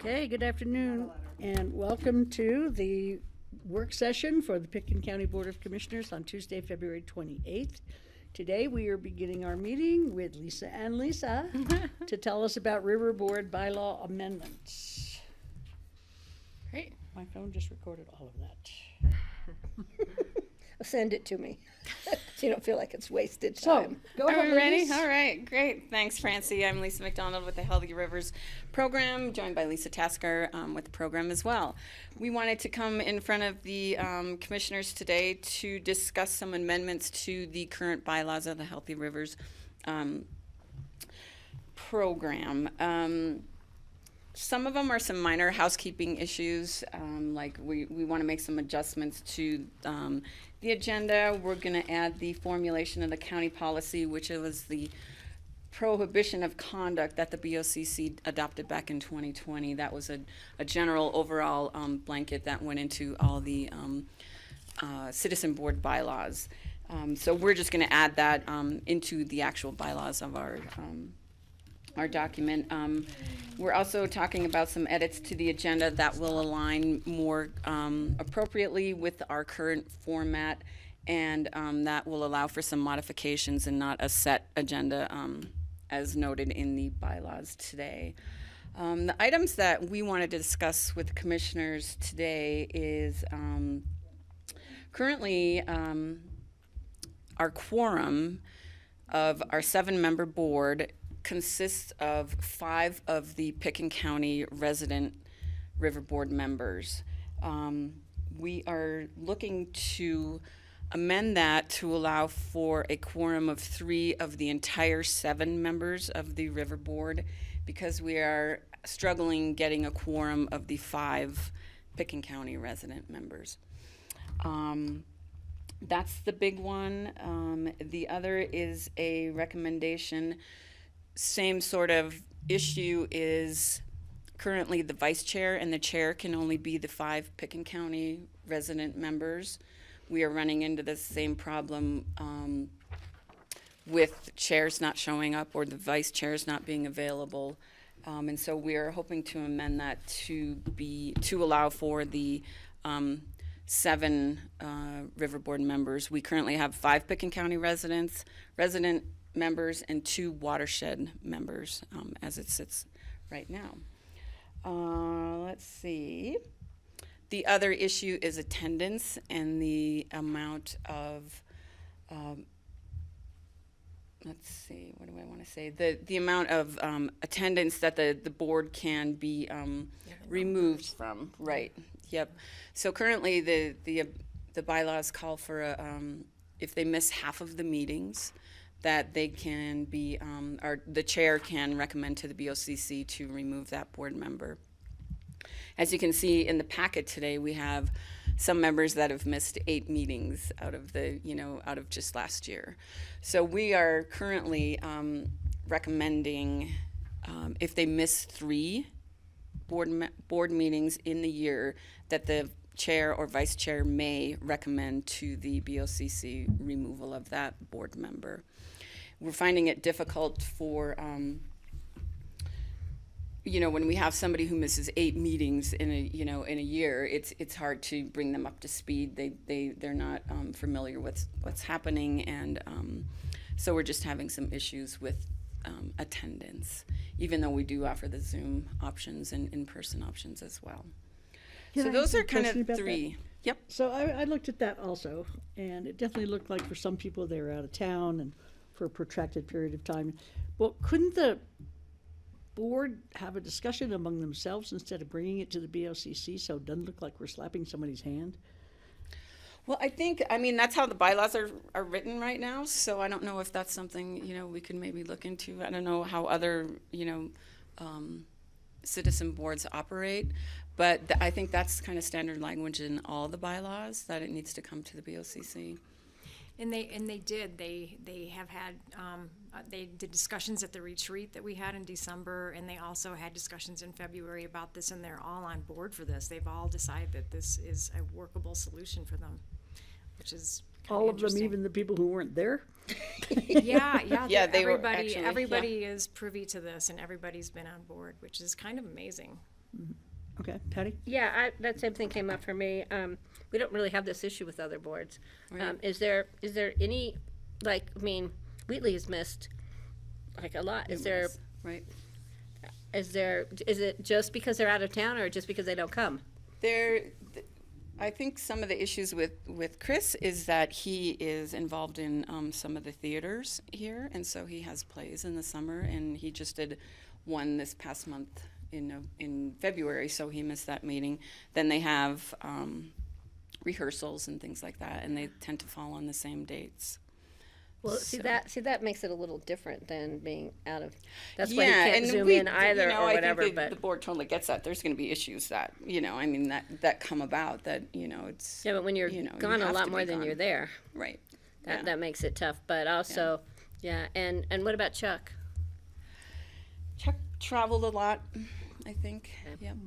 Okay, good afternoon, and welcome to the work session for the Pitkin County Board of Commissioners on Tuesday, February 28th. Today, we are beginning our meeting with Lisa and Lisa to tell us about River Board bylaw amendments. Great. My phone just recorded all of that. Send it to me so you don't feel like it's wasted So, time. go Are ahead, we ready? ladies. All right, great. Thanks, Francie. I'm Lisa McDonald with the Healthy Rivers program, joined by Lisa Tasker with the program as well. We wanted to come in front of the commissioners today to discuss some amendments to the current bylaws of the Healthy Rivers program. Some of them are some minor housekeeping issues, like we want to make some adjustments to the agenda. We're going to add the formulation of the county policy, which was the prohibition of conduct that the BOCC adopted back in 2020. That was a general overall blanket that went into all the citizen board bylaws. So we're just going to add that into the actual bylaws of our document. We're also talking about some edits to the agenda that will align more appropriately with our current format, and that will allow for some modifications and not a set agenda as noted in the bylaws today. The items that we wanted to discuss with commissioners today is currently our quorum of our 7-member board consists of 5 of the Pitkin County resident River Board members. We are looking to amend that to allow for a quorum of 3 of the entire 7 members of the River Board, because we are struggling getting a quorum of the 5 Pitkin County resident members. That's the big one. The other is a recommendation. Same sort of issue is currently the vice chair and the chair can only be the 5 Pitkin County resident members. We are running into the same problem with chairs not showing up or the vice chairs not being available. And so we are hoping to amend that to allow for the 7 River Board members. We currently have 5 Pitkin County resident members and 2 watershed members as it sits right now. Let's see. The other issue is attendance and the amount of, let's see, what do I want to say? The amount of attendance that the board can be removed from. Right. Yep. So currently the bylaws call for if they miss half of the meetings, that they can be, or the chair can recommend to the BOCC to remove that board member. As you can see in the packet today, we have some members that have missed 8 meetings out of just last year. So we are currently recommending if they miss 3 board meetings in the year, that the chair or vice chair may recommend to the BOCC removal of that board member. We're finding it difficult for, when we have somebody who misses 8 meetings in a year, it's hard to bring them up to speed. They're not familiar with what's happening, and so we're just having some issues with attendance, even though we do offer the Zoom options and in-person options as well. So those are kind of 3. Yep. So I looked at that also, and it definitely looked like for some people they were out of town and for a protracted period of time. Well, couldn't the board have a discussion among themselves instead of bringing it to the BOCC so it doesn't look like we're slapping somebody's hand? Well, I mean, that's how the bylaws are written right now, so I don't know if that's something, we could maybe look into. I don't know how other, citizen boards operate, but I think that's kind of standard language in all the bylaws, that it needs to come to the BOCC. And they did. They have had they did discussions at the retreat that we had in December, and they also had discussions in February about this, and they're all on board for this. They've all decided that this is a workable solution for them, which is All of them, even the people who weren't there? Yeah, Yeah, they were everybody actually, everybody is privy to this, and everybody's been on board, which is kind of amazing. Okay, Patty? Yeah, that same thing came up for me. We don't really have this issue with other boards. Right. Is there any, like, I mean, Wheatley has missed, like, a lot. Is Right. it just because they're out of town or just because they don't come? I think some of the issues with Chris is that he is involved in some of the theaters here, and so he has plays in the summer, and he just did one this past month in February, so he missed that meeting. Then they have rehearsals and things like that, and they tend to fall on the same dates. Well, So- that makes it a little different than being out of, that's why you Yeah, can't and zoom we, in either or I whatever, think but. the board totally gets that. There's going to be issues that, I mean, that come about that, it's. Yeah, but when you're you gone a have lot to more be than gone. you're there, Right. that makes it tough, but also, yeah, and what about Chuck? Chuck traveled a lot, I think. Yep.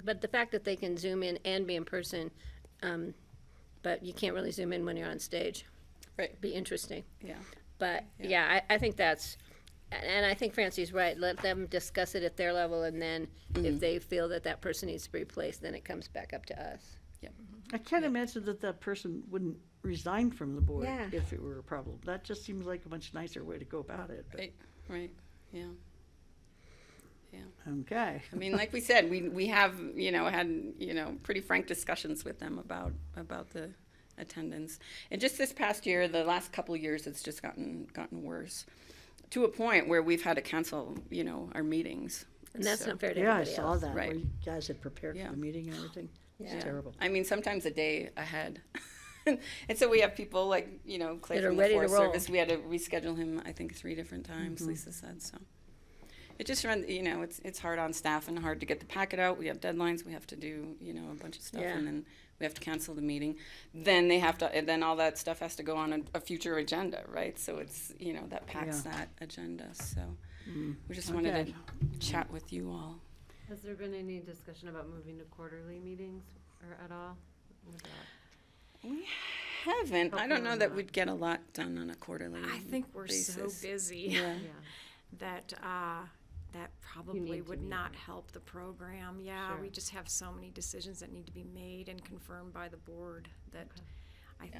But the fact that they can zoom in and be in person, but you can't really zoom in when you're on stage. Right. Be interesting. Yeah. But yeah, I think that's, and I think Francie's right. Let them discuss it at their level, and then if they feel that that person needs to be replaced, then it comes back up to us. Yep. I can't imagine that person wouldn't resign from the board Yeah. if it were a problem. That just seems like a much nicer way to go about it. But, Right. Right. Yeah. okay. I mean, like we said, we have, had, pretty frank discussions with them about the attendance. And just this past year, the last couple of years, it's just gotten worse to a point where we've had to cancel, our meetings. And that's So- not fair to Yeah, I anybody saw else. that, Right. where you guys had prepared Yeah. for the meeting and everything. Yeah. It's terrible. I mean, sometimes a day ahead. And so we have people like, Clay That are from the ready to Forest roll. Service. We had to reschedule him, I think, 3 different times, Lisa said, so. It just runs, it's hard on staff and hard to get the packet out. We have deadlines, we have to do, a bunch of stuff, Yeah. and then we have to cancel the meeting. Then and then all that stuff has to go on a future agenda, right? So it's, that packs Yeah. that agenda, so. We just wanted Okay. to chat with you all. Has there been any discussion about moving to quarterly meetings or at all? With that? We haven't. I don't know on that that. we'd get a lot done on a quarterly I think we're so basis. busy Yeah. Yeah. that that probably need to would meet not more. help the program. Yeah, we Sure. just have so many decisions that need to be made and confirmed by the board that Okay.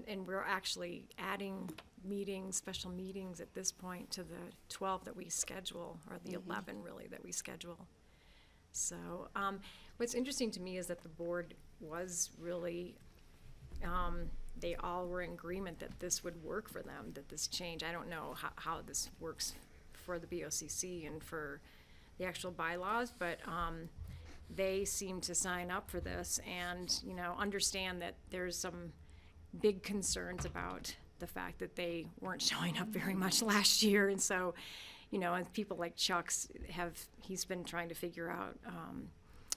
and we're actually adding meetings, special meetings at this point to the 12 that we schedule, or the 11 really that we schedule. So what's interesting to me is that the board was really, they all were in agreement that this would work for them, that this change. I don't know how this works for the BOCC and for the actual bylaws, but they seem to sign up for this and, understand that there's some big concerns about the fact that they weren't showing up very much last year. And so, and people like Chuck's he's been trying to figure out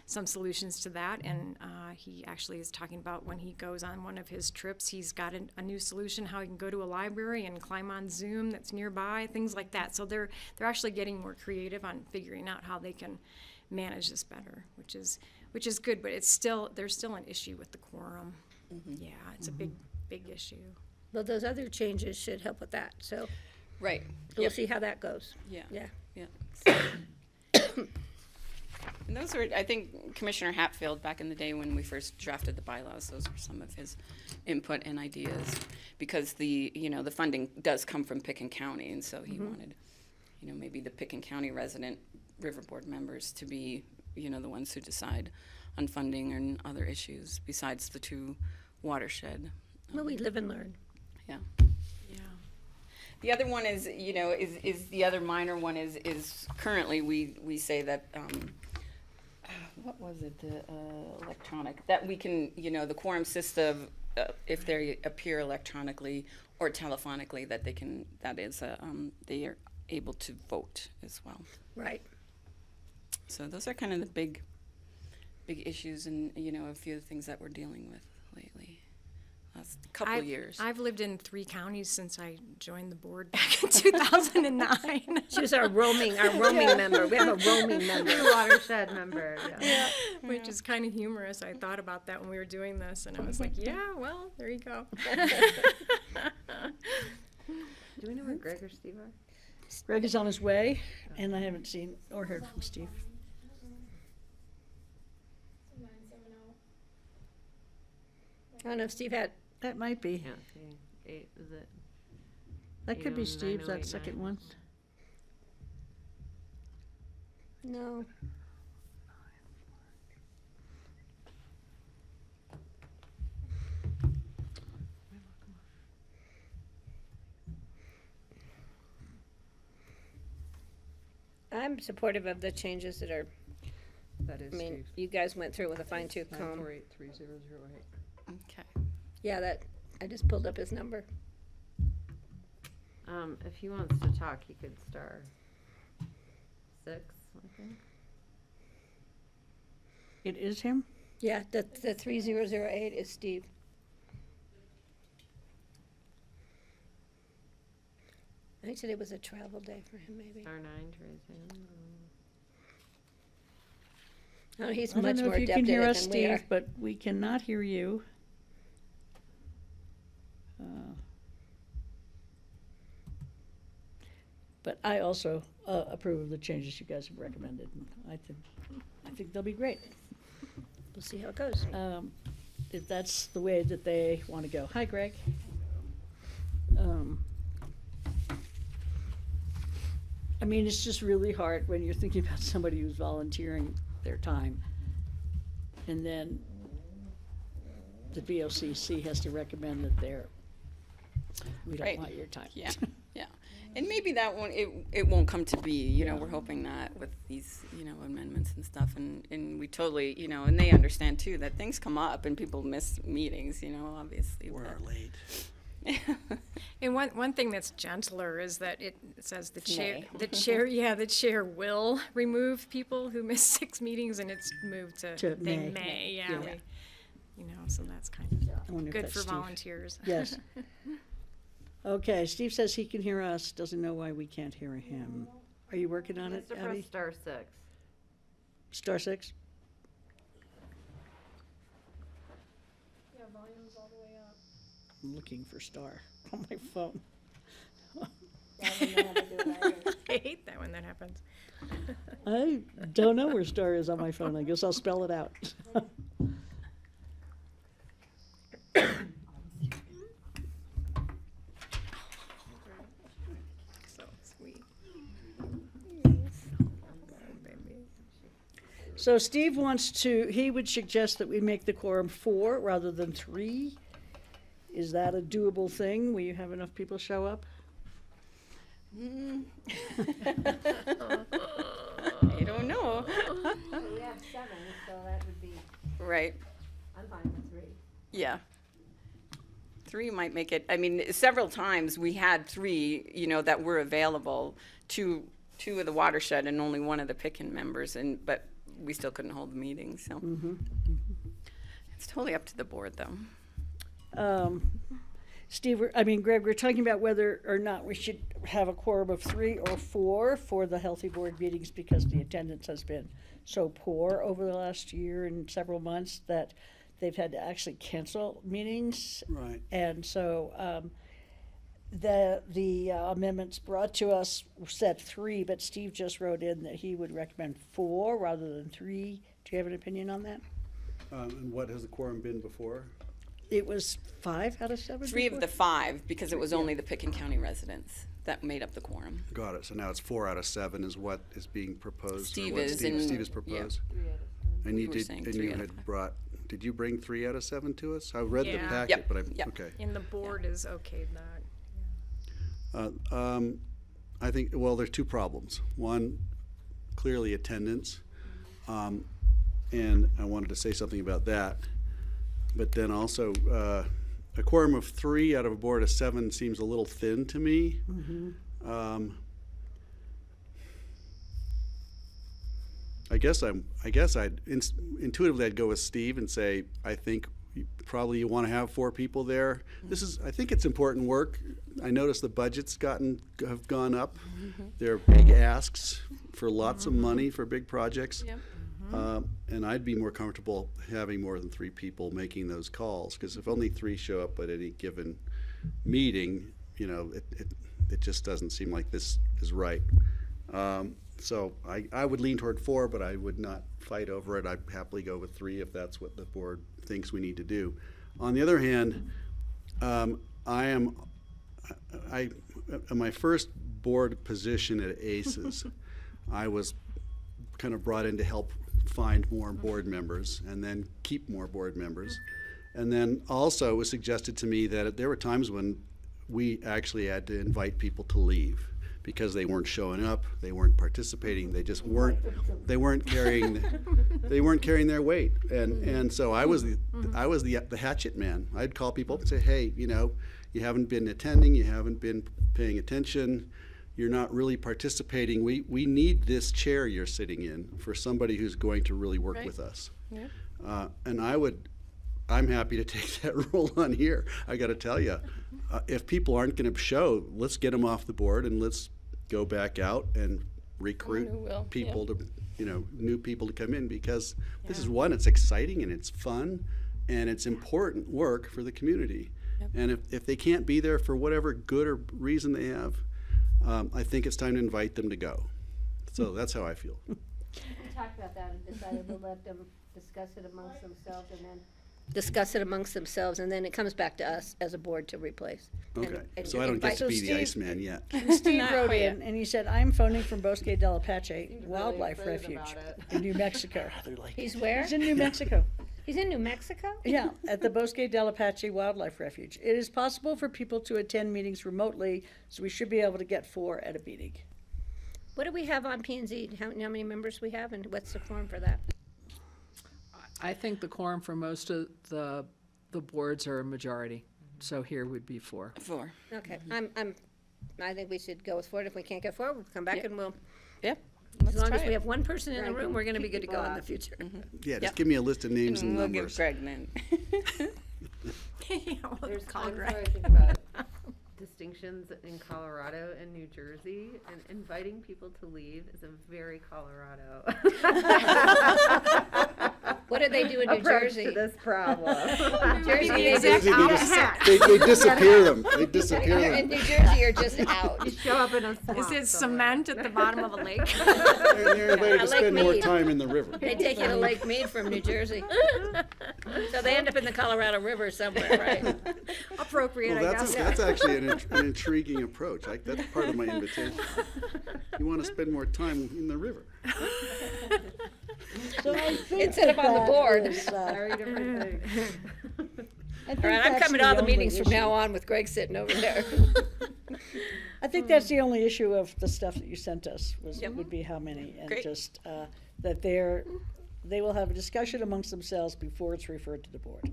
some solutions to that. And he actually is talking about when he goes on one of his trips, he's got a new solution, how he can go to a library and climb on Zoom that's nearby, things like that. So they're actually getting more creative on figuring out how they can manage this better, which is good, but there's still an issue with the quorum. Yeah, it's a big issue. Well, those other changes should help with that, so Right. we'll Yep. see how that goes. Yeah. Yeah. Yeah. And those were, I think, Commissioner Hatfield, back in the day when we first drafted the bylaws, those were some of his input and ideas. Because the funding does come from Picken County, and so he wanted, maybe the Picken County resident River Board members to be, the ones who decide on funding and other issues besides the 2 watershed. Well, we live and learn. Yeah. Yeah. The other one is, is the other minor one is currently we say that, what was it, the electronic, that we can, the quorum system, if they appear electronically or telephonically, that they are able to vote as well. Right. So those are kind of the big issues and, a few of the things that we're dealing with lately. Last couple years. I've lived in 3 counties since I joined the board back in 2009. She was our roaming member. We have a roaming member. Watershed member, yeah. Which is kind of humorous. I thought about that when we were doing this, and I was like, yeah, well, there you go. Do we know where Greg or Steve are? Greg is on his way, and I haven't seen or heard from Steve. I don't know if Steve had, That might be. Can't see. 8, is it? That could be 809, Steve's, that 089. second one. no. I'm supportive of the changes that are, That is I mean, Steve. you guys went through with a fine tooth comb. 9483008. Okay. Yeah, that, I just pulled up his number. If he wants to talk, he could star 6, I think. It is him? Yeah, the 3008 is Steve. I think today was a travel day for him, maybe. Star 9 to raise hand. Oh, he's I don't much know more if you adept can hear at us, it than we are. Steve, but we cannot hear you. But I also approve of the changes you guys have recommended. And I think they'll be great, We'll see how it goes. if that's the way that they want to go. Hi, Greg. I mean, it's just really hard when you're thinking about somebody who's volunteering their time. And then the BOCC has to recommend that we don't Right. want your time. Yeah, yeah. And maybe that won't, it won't come to be, you know, we're hoping not with these, you know, amendments and stuff. And we totally, you know, and they understand too that things come up and people miss meetings, you know, obviously. We're but- late. And one thing that's gentler is that it says the chair, May. the chair will remove people who miss 6 meetings, and it's moved to To they May. may, Yeah. yeah, you know, so that's kind I wonder of if good that's for Steve. volunteers. Yes. Okay, Steve says he can hear us, doesn't know why we can't hear him. Are you working on He it, has to press Abby? star 6. Star 6? Yeah, volume's all the way up. I'm looking for star on my phone. I hate that when that happens. I don't know where star is on my phone. I guess I'll spell it out. So sweet. So Steve he would suggest that we make the quorum 4 rather than 3. Is that a doable thing? Will you have enough people show up? I don't know. We have 7, so that would be, Right, I'm fine with 3. yeah. 3 might make it, I mean, several times we had 3, you know, that were available, two of the watershed and only one of the Picken members, but we still couldn't hold the meeting, so. It's totally up to the board, though. Steve, Greg, we're talking about whether or not we should have a quorum of 3 or 4 for the healthy board meetings because the attendance has been so poor over the last year and several months that they've had to actually cancel meetings. Right. And so the amendments brought to us said 3, but Steve just wrote in that he would recommend 4 rather than 3. Do you have an opinion on that? And what has the quorum been before? It was 5 out of 7? 3 of before? the 5, because it was only the Picken County residents that made up the quorum. Got it. So now it's 4 out of 7 is what is being proposed. or Steve what is, Steve and- has yeah. proposed. 3 out of 7. And We you were did, saying and 3 you out of had 5. brought, did you bring 3 out of 7 to us? I read the Yeah. packet, Yep, but yep. okay. And the board is okayed that. I think, well, there's 2 problems. One, clearly attendance. And I wanted to say something about that. But then also, a quorum of 3 out of a board of 7 seems a little thin to me. I guess intuitively I'd go with Steve and say, I think probably you want to have 4 people there. I think it's important work. I noticed the budget's have gone up. There are big asks for lots of money for big projects. Yep. And I'd be more comfortable having more than 3 people making those calls, because if only 3 show up at any given meeting, you know, it just doesn't seem like this is right. So I would lean toward 4, but I would not fight over it. I'd happily go with 3 if that's what the board thinks we need to do. On the other hand, in my first board position at ACES, I was kind of brought in to help find more board members and then keep more board members. And then also it was suggested to me that there were times when we actually had to invite people to leave because they weren't showing up, they weren't participating, they just weren't carrying their weight. And so I was the hatchet man. I'd call people up and say, hey, you haven't been attending, you haven't been paying attention, you're not really participating. We need this chair you're sitting in for somebody who's going to really work with us. Yeah. And I'm happy to take that role on here. I got to tell you, if people aren't going to show, let's get them off the board and let's go back out and recruit people to, new people to come in, because this is one, it's exciting and it's fun and it's important work for the community. Yep. And if they can't be there for whatever good or reason they have, I think it's time to invite them to go. So that's how I feel. We talked about that and decided we'll let them discuss it amongst themselves and then it comes back to us as a board to replace. Okay, And so I don't get to be the Steve- Iceman yet. Steve Not wrote quite in and he said, I'm phoning from Bosque de la Apache really Wildlife excited Refuge about it. in New Mexico. He's where? He's in New Mexico. He's in New Mexico? Yeah, at the Bosque de la Apache Wildlife Refuge. It is possible for people to attend meetings remotely, so we should be able to get 4 at a meeting. What do we have on P and Z? How many members we have and what's the form for that? I think the quorum for most of the boards are a majority, so here would be 4. 4. Okay, I think we should go with 4. If we can't get 4, we'll come back Yep. and we'll, Yep. as Let's long try as we it. have one person in the Right, room, we're gonna be good to people go in the off. future. Yeah, just Yep. give me a list of names and We'll give numbers. Greg then. Yeah, we'll There's call times Greg. where I think about distinctions in Colorado and New Jersey, and inviting people to leave is a very Colorado What do they do in New approach Jersey? to this problem. Jersey, The they exact They opposite. they disappear them. They disappear in them. New Jersey, you're just out. You show up in a swamp. Is it somewhere. cement at the bottom of a lake? They're invited to Lake spend more Mead. time in the river. They take you to Lake Mead from New Jersey. So they end up in the Colorado River somewhere, right? Appropriate, Well, I guess. that's actually an intriguing approach. That's part of my invitation. You want to spend more time in the river. So I think Instead of on the that board. is, Very different thing. I think All right, I'm that's coming to all the only meetings from issue. now on with Greg sitting over there. I think that's the only issue of the stuff that you sent us Yep. would be how many, and Great. just that they will have a discussion amongst themselves before it's referred to the board.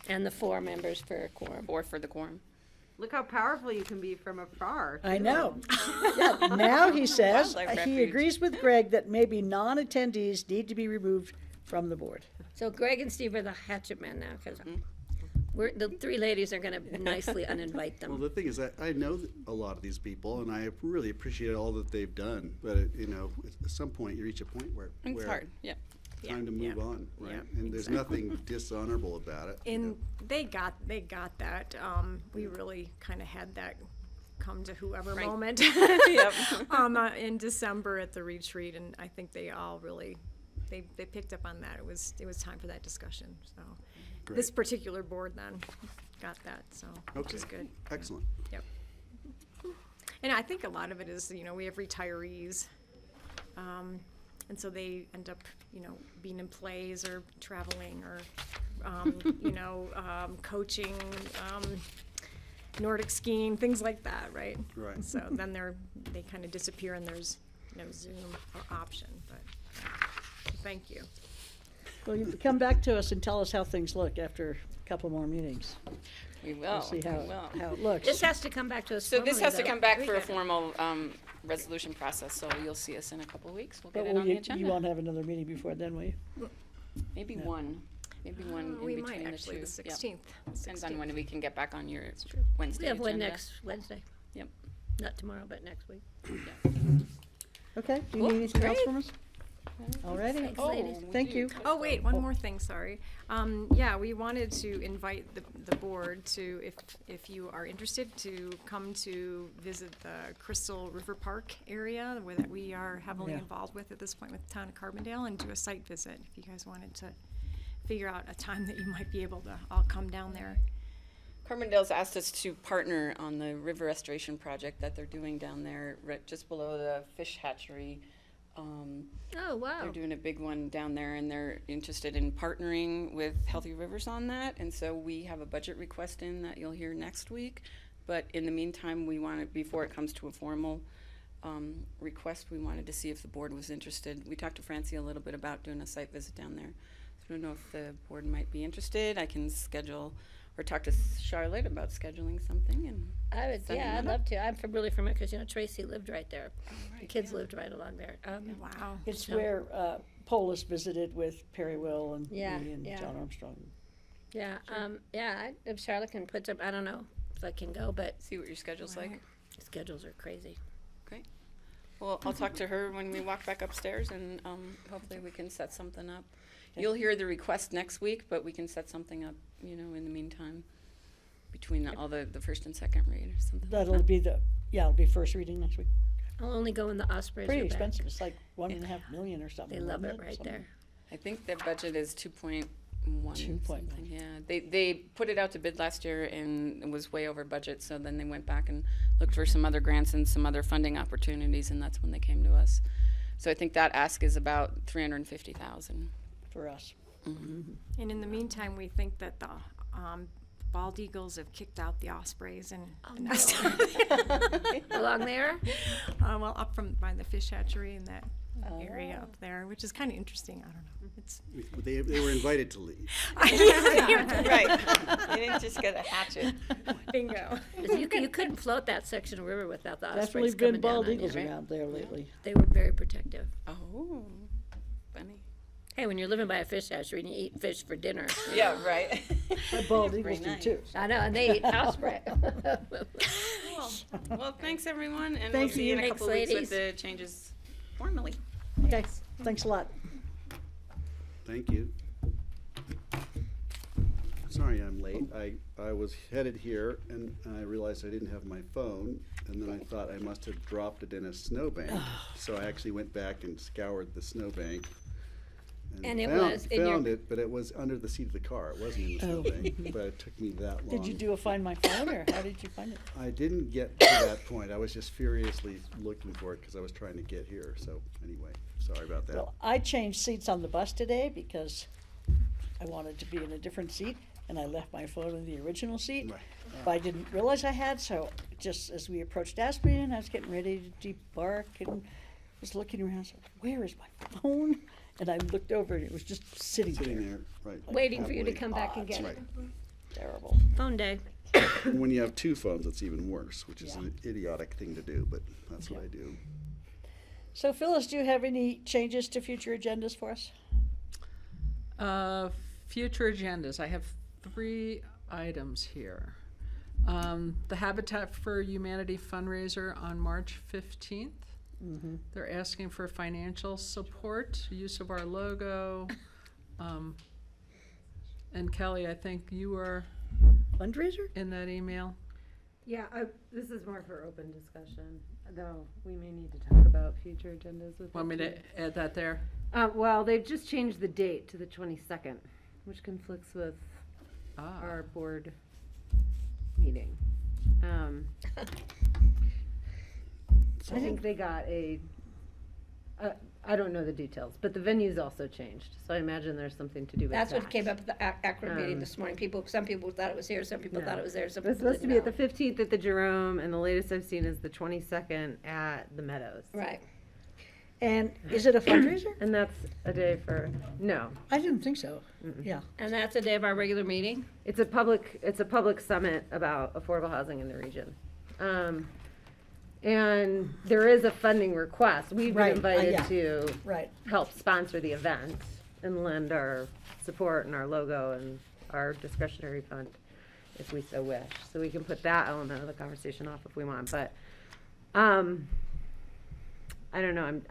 And the 4 members for a quorum. 4 for the quorum. Look how powerful you can be from afar. I too. know. Yeah, now he says Wildlife he refuge. agrees with Greg that maybe non-attendees need to be removed from the board. So Greg and Steve are the hatchet men now, because the 3 ladies are gonna nicely uninvite Well, them. the thing is that I know a lot of these people, and I really appreciate all that they've done. But at some point, you reach a point where It's hard. Yeah. time to move on, right? Yeah, And there's nothing dishonorable about it. And they got that. We really kind of had that come to whoever Right. moment. Yep. In December at the retreat, and I think they all really, they picked up on that. It was time for that discussion, so. This Great. particular board then got that, so, which is Okay. good. Excellent. Yep. And I think a lot of it is, we have retirees, and so they end up, being in plays or traveling or, coaching, Nordic skiing, things like that, right? Right. So then they kind of disappear and there's no Zoom option, but thank you. Well, you come back to us and tell us how things look after a couple more meetings. We will. We'll see how we will. it looks. This has to come back to us So this formally, has to though. come back for a formal resolution process, so you'll see us in a couple of weeks. We'll But get it will on the you agenda. won't have another meeting before then, will you? Maybe one in We between might the actually, two. the Yep. 16th. Depends on when we can get back on your Wednesday We have one agenda. next Wednesday. Yep. Not tomorrow, but next week. Okay, do you Cool. need anything else Great. from us? Alrighty. Thanks, ladies. Thank you. Oh, wait, one more thing, sorry. Yeah, we wanted to invite the board to, if you are interested, to come to visit the Crystal River Park area where that we are heavily Yeah. involved with at this point with the town of Carbondale, and do a site visit, if you guys wanted to figure out a time that you might be able to all come down there. Carbondale's asked us to partner on the river restoration project that they're doing down there, right just below the fish hatchery. Oh, wow. They're doing a big one down there, and they're interested in partnering with Healthy Rivers on that. And so we have a budget request in that you'll hear next week. But in the meantime, we wanted, before it comes to a formal request, we wanted to see if the board was interested. We talked to Francie a little bit about doing a site visit down there. So I don't know if the board might be interested. I can schedule or talk to Charlotte about scheduling something. And I would, Setting yeah, I'd that love to. I'm really familiar because, Tracy lived right there. The kids yeah. lived right along there. Wow. It's So- where Polis visited with Perry Will and me Yeah, and yeah. John Armstrong. Yeah, if Charlotte can put some, I don't know if I can go, but see what your schedule's like. schedules are crazy. Great. Well, I'll talk to her when we walk back upstairs, and hopefully we can set something up. You'll hear the request next week, but we can set something up, in the meantime, between all the first and second read or something. That'll be it'll be first reading next week. I'll only go when the Ospreys Pretty are back. expensive. It's like 1.5 million or something. They love wasn't it right Something. there. I think their budget is 2.1. 2.1. something, yeah. They put it out to bid last year and it was way over budget, so then they went back and looked for some other grants and some other funding opportunities, and that's when they came to us. So I think that ask is about $350,000. For us. And in the meantime, we think that the bald eagles have kicked out the ospreys and Along there? well, up from by the fish hatchery in that area up there, which is kind of interesting. I don't know. It's They were invited to leave. Right. You didn't just get a hatchet. bingo. You couldn't float that section of river without the Definitely Ospreys coming been down bald on you, eagles right? around there lately. They were very protective. Oh, funny. Hey, when you're living by a fish hatchery and you eat fish for dinner. Yeah, right. But bald Pretty eagles do nice. too. I know, and they eat osprey. Well, thanks everyone, and Thank we'll see you in a you. couple Thanks, weeks with ladies. the changes formally. Okay, thanks a lot. Thank you. Sorry I'm late. I was headed here and I realized I didn't have my phone, and then I thought I must have dropped it in a snowbank. So I actually went back and scoured the snowbank. And it found, was in your- found it, but it was under the seat of the car. It wasn't in the Oh. snowbank, but it took me that long. Did you do a Find My Phone, or how did you find it? I didn't get to that point. I was just furiously looking for it because I was trying to get here. So anyway, sorry about that. Well, I changed seats on the bus today because I wanted to be in a different seat, and I left my phone in the original seat. Right. But I didn't realize I had, so just as we approached Aspen, I was getting ready to debark and was looking around, so where is my phone? And I looked over and it was just sitting Sitting there. there, right. Waiting for you to Happily. come back and get Right. it. Terrible. Phone day. And when you have two phones, it's even worse, which is Yeah. an idiotic thing to do, but that's what Yeah. I do. So Phyllis, do you have any changes to future agendas for us? Future agendas, I have 3 items here. The Habitat for Humanity fundraiser on March 15th. They're asking for financial support, use of our logo. And Kelly, I think you were Fundraiser? in that email. Yeah, this is more for open discussion, though we may need to talk about future agendas with. Want me the to team. add that there? Well, they've just changed the date to the 22nd, which conflicts with Ah. our board meeting. I think they got I don't know the details, but the venue's also changed, so I imagine there's something to do with that. That's what came up at the Akron meeting this morning. Some people thought it was here, some people No. thought it was there, some It was people supposed to didn't be at the know. 15th at the Jerome, and the latest I've seen is the 22nd at the Meadows. Right. And is it a fundraiser? And that's a day for, no, I didn't think so. Yeah. And that's the day of our regular meeting? it's a public summit about affordable housing in the region. And there is a funding request. We've been Right, invited yeah. to Right. help sponsor the event and lend our support and our logo and our discretionary fund if we so wish. So we can put that element of the conversation off if we want, but, I don't know,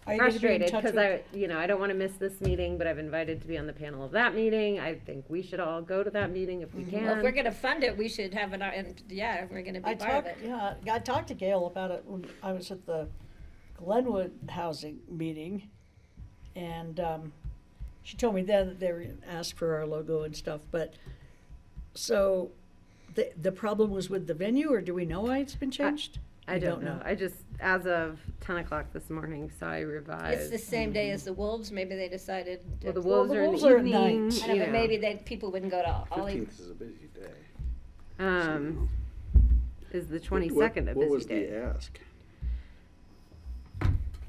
Are you gonna be in frustrated touch because with- I don't want to miss this meeting, but I've invited to be on the panel of that meeting. I think we should all go to that meeting if we can. Well, if we're gonna fund it, we should have it, and, yeah, if we're gonna be I part of talked, it. yeah, I talked to Gail about it when I was at the Glenwood housing meeting. And, she told me then that they were gonna ask for our logo and stuff, but, so, the problem was with the venue, or do we know why it's been changed? I We don't know. I just, as of 10 o'clock this morning, saw I revised. It's the same day as the Wolves, maybe they decided. Well, the Well, Wolves the are in Wolves the are at evening. night. I know, but maybe people wouldn't go to all. 15th is a busy day. Is the What- 22nd a What was busy the day? ask?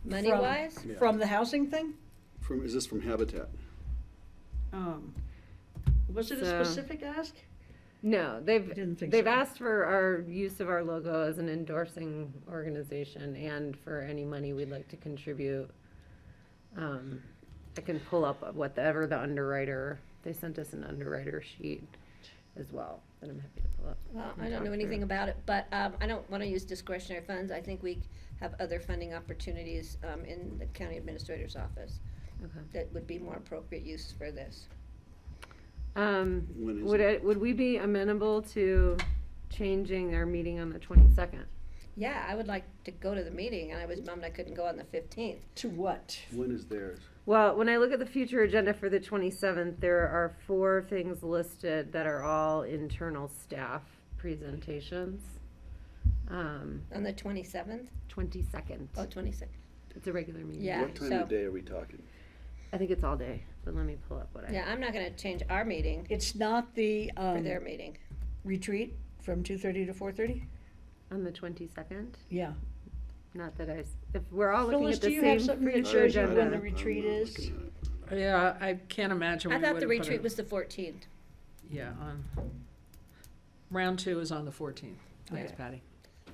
Money wise? Yeah. From the housing thing? Is this from Habitat? Was it a So- specific ask? No, Didn't think they've so. asked for our use of our logo as an endorsing organization and for any money we'd like to contribute. I can pull up whatever the underwriter, they sent us an underwriter sheet as well, that I'm happy to pull up. Well, and I don't talk know through. anything about it, but I don't want to use discretionary funds. I think we have other funding opportunities in the county administrator's office Okay. that would be more appropriate use for this. When is Would we be amenable to changing our meeting on the 22nd? Yeah, I would like to go to the meeting, and I was bummed I couldn't go on the 15th. To what? When is theirs? Well, when I look at the future agenda for the 27th, there are 4 things listed that are all internal staff presentations. On the 27th? 22nd. Oh, 26th. It's a regular meeting. Yeah, What time so- of day are we talking? I think it's all day, but let me pull up what I. Yeah, I'm not going to change our meeting It's not the, for their meeting. retreat from 2:30 to 4:30? On the 22nd? Yeah. Not that if we're all looking Phyllis, at the do you have same something that future shows you when agenda. the retreat I'm not is? looking at it. Yeah, I can't imagine we I thought the would've put retreat it- was the 14th. Yeah, round 2 is on the 14th. Thanks, Okay. Patty.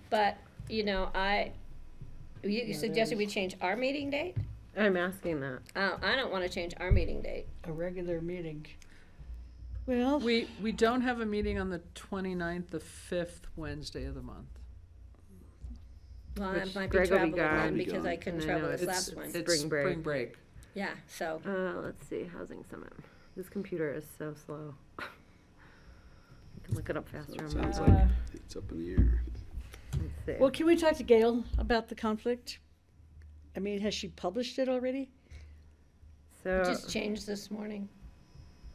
But, you suggested we change our meeting date? I'm asking that. I don't want to change our meeting date. A regular meeting. Well, We don't have a meeting on the 29th, the 5th Wednesday of the month. Well, I Which might be Greg will be traveling gone. on because I couldn't And I travel know this it's- last one. It's Spring break. spring break. Yeah, so, Let's see, housing summit. This computer is so slow. I can look it up faster. It on sounds my- like it's up in the air. Let's see. well, can we talk to Gail about the conflict? I mean, has she published it already? So. it just changed this morning.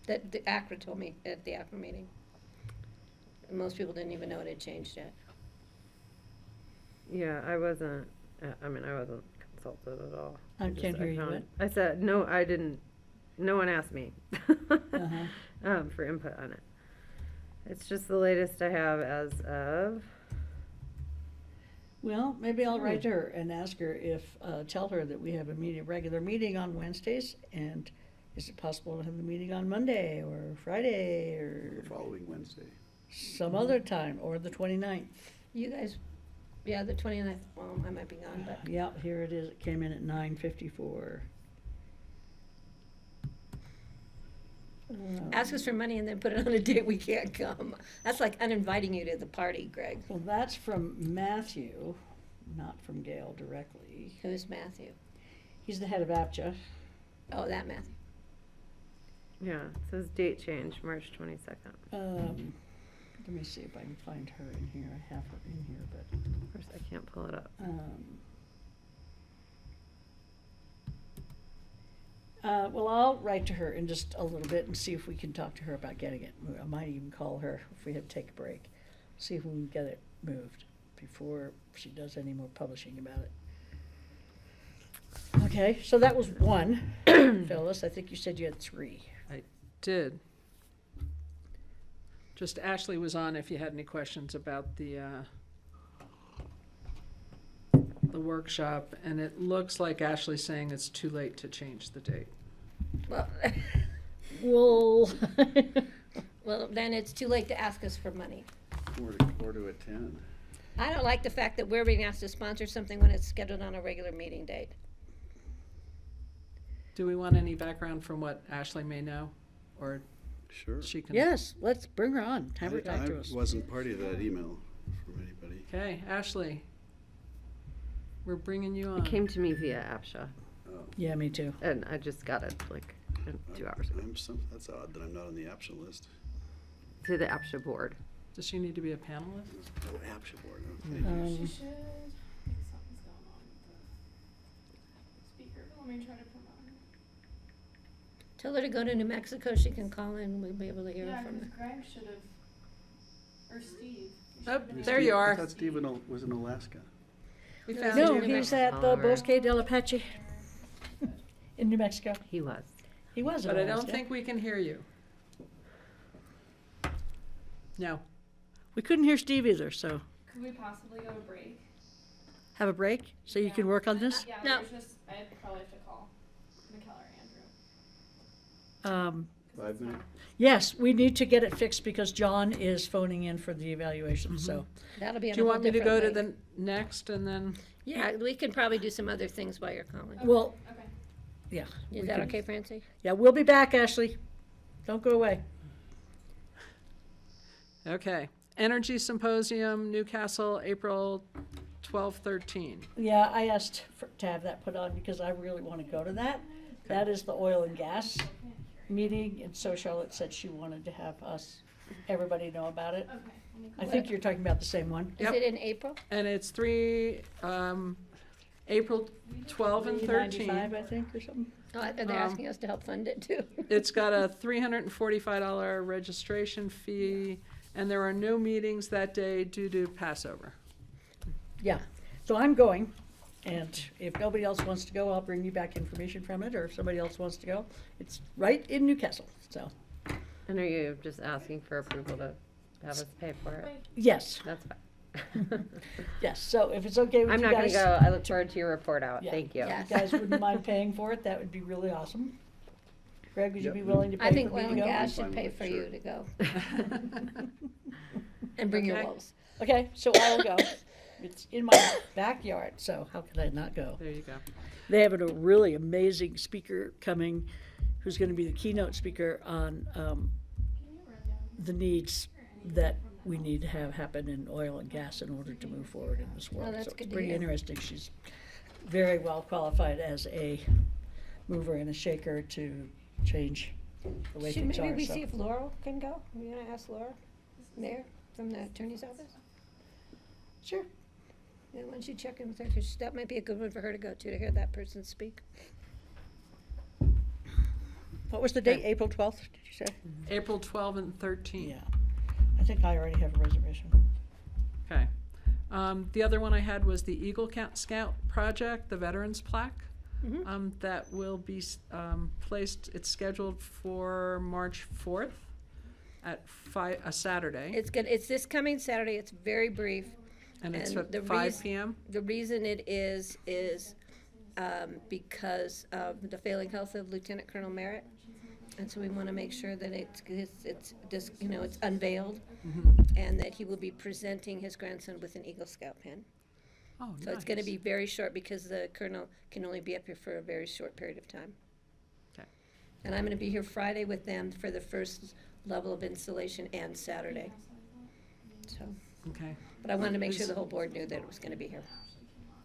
That the ACRA told me at the ACRA meeting. And most people didn't even know it had changed yet. Yeah, I wasn't consulted at all. I can't hear you, found- what? I said, no, I didn't, no one asked me Uh-huh. for input on it. It's just the latest I have as of, Well, maybe I'll write to her and ask her if, tell her that we have a regular meeting on Wednesdays, and is it possible to have the meeting on Monday or Friday The or following Wednesday. some other time, or the 29th? You guys, yeah, the 29th, well, I might be gone, but Yeah, here it is, it came in at 9:54. ask us for money and then put it on a date we can't come. That's like uninviting you to the party, Greg. Well, that's from Matthew, not from Gail directly. Who's Matthew? He's the head of APCHA. Oh, that Matthew. yeah, it says date change, March 22nd. Let me see if I can find her in here. I have her in here, but, Of course, I can't pull it up. well, I'll write to her in just a little bit and see if we can talk to her about getting it. I might even call her if we have to take a break, see if we can get it moved before she does any more publishing about it. Okay, so that was one. Phyllis, I think you said you had 3. Did. Just Ashley was on if you had any questions about the workshop, and it looks like Ashley's saying it's too late to change the date. Well, Well, well, then it's too late to ask us for money. Or to attend. I don't like the fact that we're being asked to sponsor something when it's scheduled on a regular meeting date. Do we want any background from what Ashley may know, or Sure. she can? yes, let's bring her on, have her talk to us. I wasn't party to that email from anybody. Okay, Ashley, we're bringing you on. It came to me via APSHA. Yeah, me too. And I just got it like 2 hours ago That's odd that I'm not on the APSHA list. to the APSHA board. Does she need to be a panelist? Oh, APSHA board, Um, okay. She should. I think something's going on with the speaker. But let me try to promote her. Tell her to go to New Mexico, she can call in, and we'll be able to hear Yeah, from because her. Greg should have, or Steve. You should Oh, have been there able- you I are. thought Stephen was in Alaska. We found No, you. he's at the Bosque del Apache in New Mexico. He was. He was in But I don't Alaska. think we can hear you. No. We couldn't hear Steve either, so Could we possibly go to break? have a break so you can work on this? Yeah, No. there's just, I'd probably have to call McKellar or Andrew. 5 minutes? Yes, we need to get it fixed because John is phoning in for the evaluation, so. That'll be on Do a you whole want me to go different to night. the next and then? Yeah, we can probably do some other things while you're calling. Well, Okay. yeah. Is we that can- okay, Francie? Yeah, we'll be back, Ashley. Don't go away. Okay. Energy Symposium, Newcastle, April 12, 13. Yeah, I asked to have that put on because I really want to go to that. That is the oil and gas meeting, and so Charlotte said she wanted to have everybody know about it. Okay. Let me I think you're talking about the same one. Is Yep. it in April? And it's April 12 and 13. $395, I think, or something. Oh, and they're asking us to help fund it too. It's got a $345 registration fee, and there are no meetings that day due to Passover. Yeah, so I'm going, and if nobody else wants to go, I'll bring you back information from it, or if somebody else wants to go. It's right in Newcastle, so, And are you just asking for approval to have us pay for it? yes, That's fine. yes, so if it's okay with I'm you not gonna guys. go. I look forward to your report out. Yeah. Thank you. Yeah. If you guys wouldn't mind paying for it, that would be really awesome. Greg, would you be willing to pay I for think me oil to and go? gas I'm should fine pay with it, for sure. you to go. And bring your Okay. wolves. Okay, so I'll go. It's in my backyard, so how could I not go? There you go. They have a really amazing speaker coming, who's gonna be the keynote speaker on, the needs that we need to have happen in oil and gas in order to move forward in this world. that's So it's good to pretty hear. interesting. She's very well qualified as a mover and a shaker to change the way Should things maybe are, we so. see if Laurel can go? You gonna ask Laura there from the attorney's office? Sure. Yeah, why don't you check in with her, 'cause that might be a good one for her to go to hear that person speak. What was the date? April 12th, did you say? April 12 and 13. Yeah. I think I already have a reservation. Okay. The other one I had was the Eagle Scout project, the Veterans Plaque. That will be placed, it's scheduled for March 4th at a Saturday. It's good, it's this coming Saturday, it's very brief. And it's and at the 5 p.m. The reason it is because of the failing health of Lieutenant Colonel Merritt. And so we want to make sure that it's just, it's unveiled, and that he will be presenting his grandson with an Eagle Scout pin. Oh, So it's going to nice. be very short because the colonel can only be up here for a very short period of time. Okay. And I'm going to be here Friday with them for the first level of installation and Saturday. So, Okay. but I wanted to make sure the whole board knew that it was going to be here.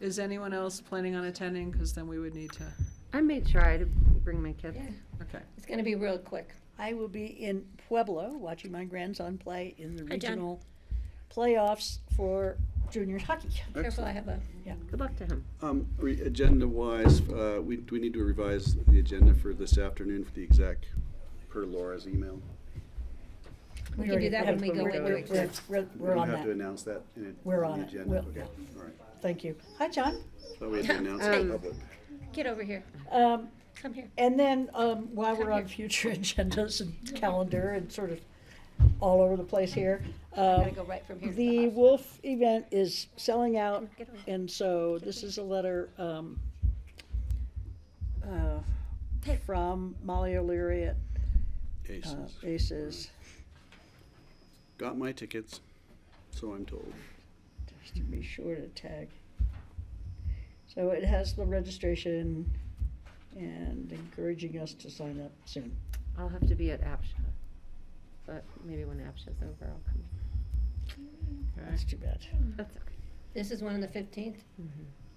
Is anyone else planning on attending? Because then we would need to, I may try to bring my kids. Yeah, okay. it's going to be real quick. I will be in Pueblo watching my grandson play in the Hi, John. regional playoffs for junior hockey. Careful, I have a, Good luck to him. Agenda-wise, do we need to revise the agenda for this afternoon for the exec per Laura's email? we can do that when we go into exec. We're on We have to that. announce that in We're on on the it. agenda? We'll- Okay, yeah. all right. Thank you. Hi, John. Thought we had to announce it in public. Get over here, Um, come here. And then, while we're Come on here. future agendas and calendar and sort of all over the place here, Gotta go right from here to the the house. Wolf event is selling out, Get over here. and so this is a letter from Molly O'Leary at Aces. Aces, Got my tickets, so I'm told. just to be sure to tag. So it has the registration and encouraging us to sign up soon. I'll have to be at APSHA, but maybe when APSHA's over, I'll come. That's too bad. That's okay. This is one on the 15th?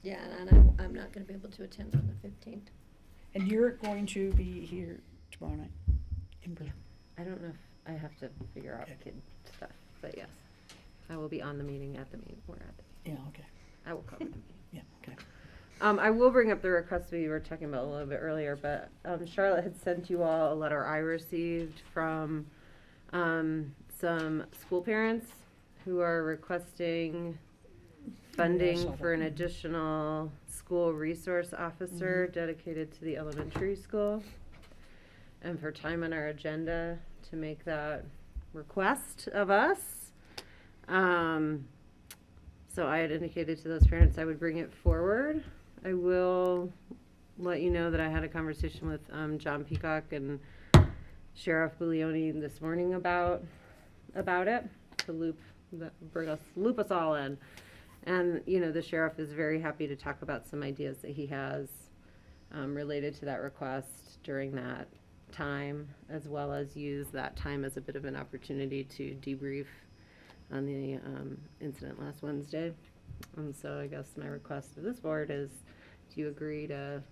Yeah, and I'm not gonna be able to attend on the 15th. And you're going to be here tomorrow night? Amber? I don't know if I have to figure out Okay. kid stuff, but yes, I will be on the meeting at the meeting. We're at the, Yeah, okay, I will cover the meeting. yeah, okay. I will bring up the request we were talking about a little bit earlier, but Charlotte had sent you all a letter I received from some school parents who are requesting funding saw for that. an additional school resource officer dedicated to the elementary school, and for time on our agenda to make that request of us. So I had indicated to those parents I would bring it forward. I will let you know that I had a conversation with John Peacock and Sheriff Buglioni this morning about it, to loop us all in. And, you know, the sheriff is very happy to talk about some ideas that he has related to that request during that time, as well as use that time as a bit of an opportunity to debrief on the incident last Wednesday. And so I guess my request to this board is, do you agree to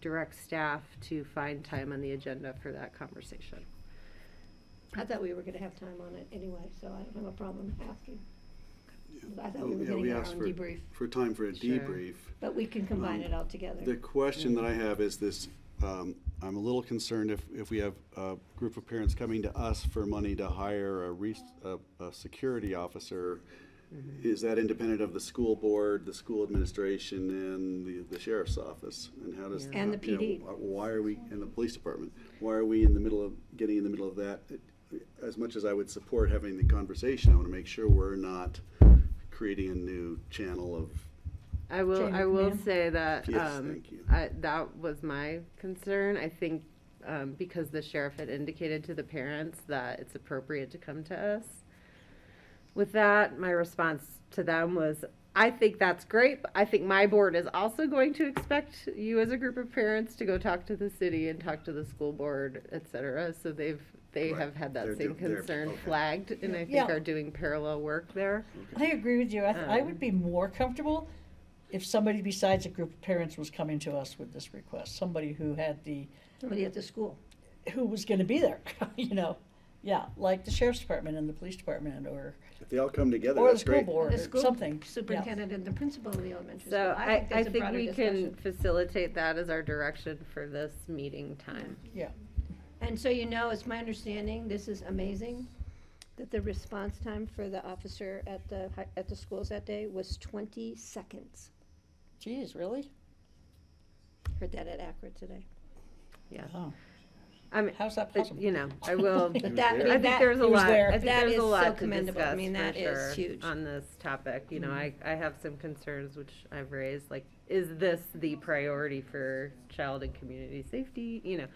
direct staff to find time on the agenda for that conversation? I thought we were gonna have time on it anyway, so I don't have a problem asking. I thought we were Yeah, getting we our asked own for, debrief, for time for a Sure. debrief. but we can combine it all together. The question that I have is this, I'm a little concerned if we have a group of parents coming to us for money to hire a security officer, is that independent of the school board, the school administration, and the sheriff's office? And how does? And the you know, PD. Why are we, and the police department, why are we getting in the middle of that? As much as I would support having the conversation, I want to make sure we're not creating a new channel of. I will. Chain of I will command? say that Yes, thank you. that was my concern. I think because the sheriff had indicated to the parents that it's appropriate to come to us. With that, my response to them was, I think that's great, but I think my board is also going to expect you as a group of parents to go talk to the city and talk to the school board, et cetera. So they Right. have had that They're same they're- concern okay. flagged, and I think Yeah. are doing parallel work there. I agree with you. I would be more comfortable if somebody besides a group of parents was coming to us with this request, somebody who had Somebody at the school. who was gonna be there, you know? Yeah, like the sheriff's department and the police department, or If they all come together, the that's school great. board, The or school something. Yeah. Superintendent and the principal of the elementary school. So I there's a think broader we can discussion. facilitate that as our direction for this meeting time. Yeah, And so you know, it's my understanding, this is amazing, that the response time for the officer at the schools that day was 20 seconds. geez, really? Heard that at Akron today. Yeah. Oh, I mean, how's that but, possible? you know, I will. But that, I I mean, think that, there's a He was lot. there. I think That there's is a so lot to commendable. I discuss mean, for that is sure huge. on this topic. You know, I have some concerns which I've raised. Like, is this the priority for child and community safety? You know,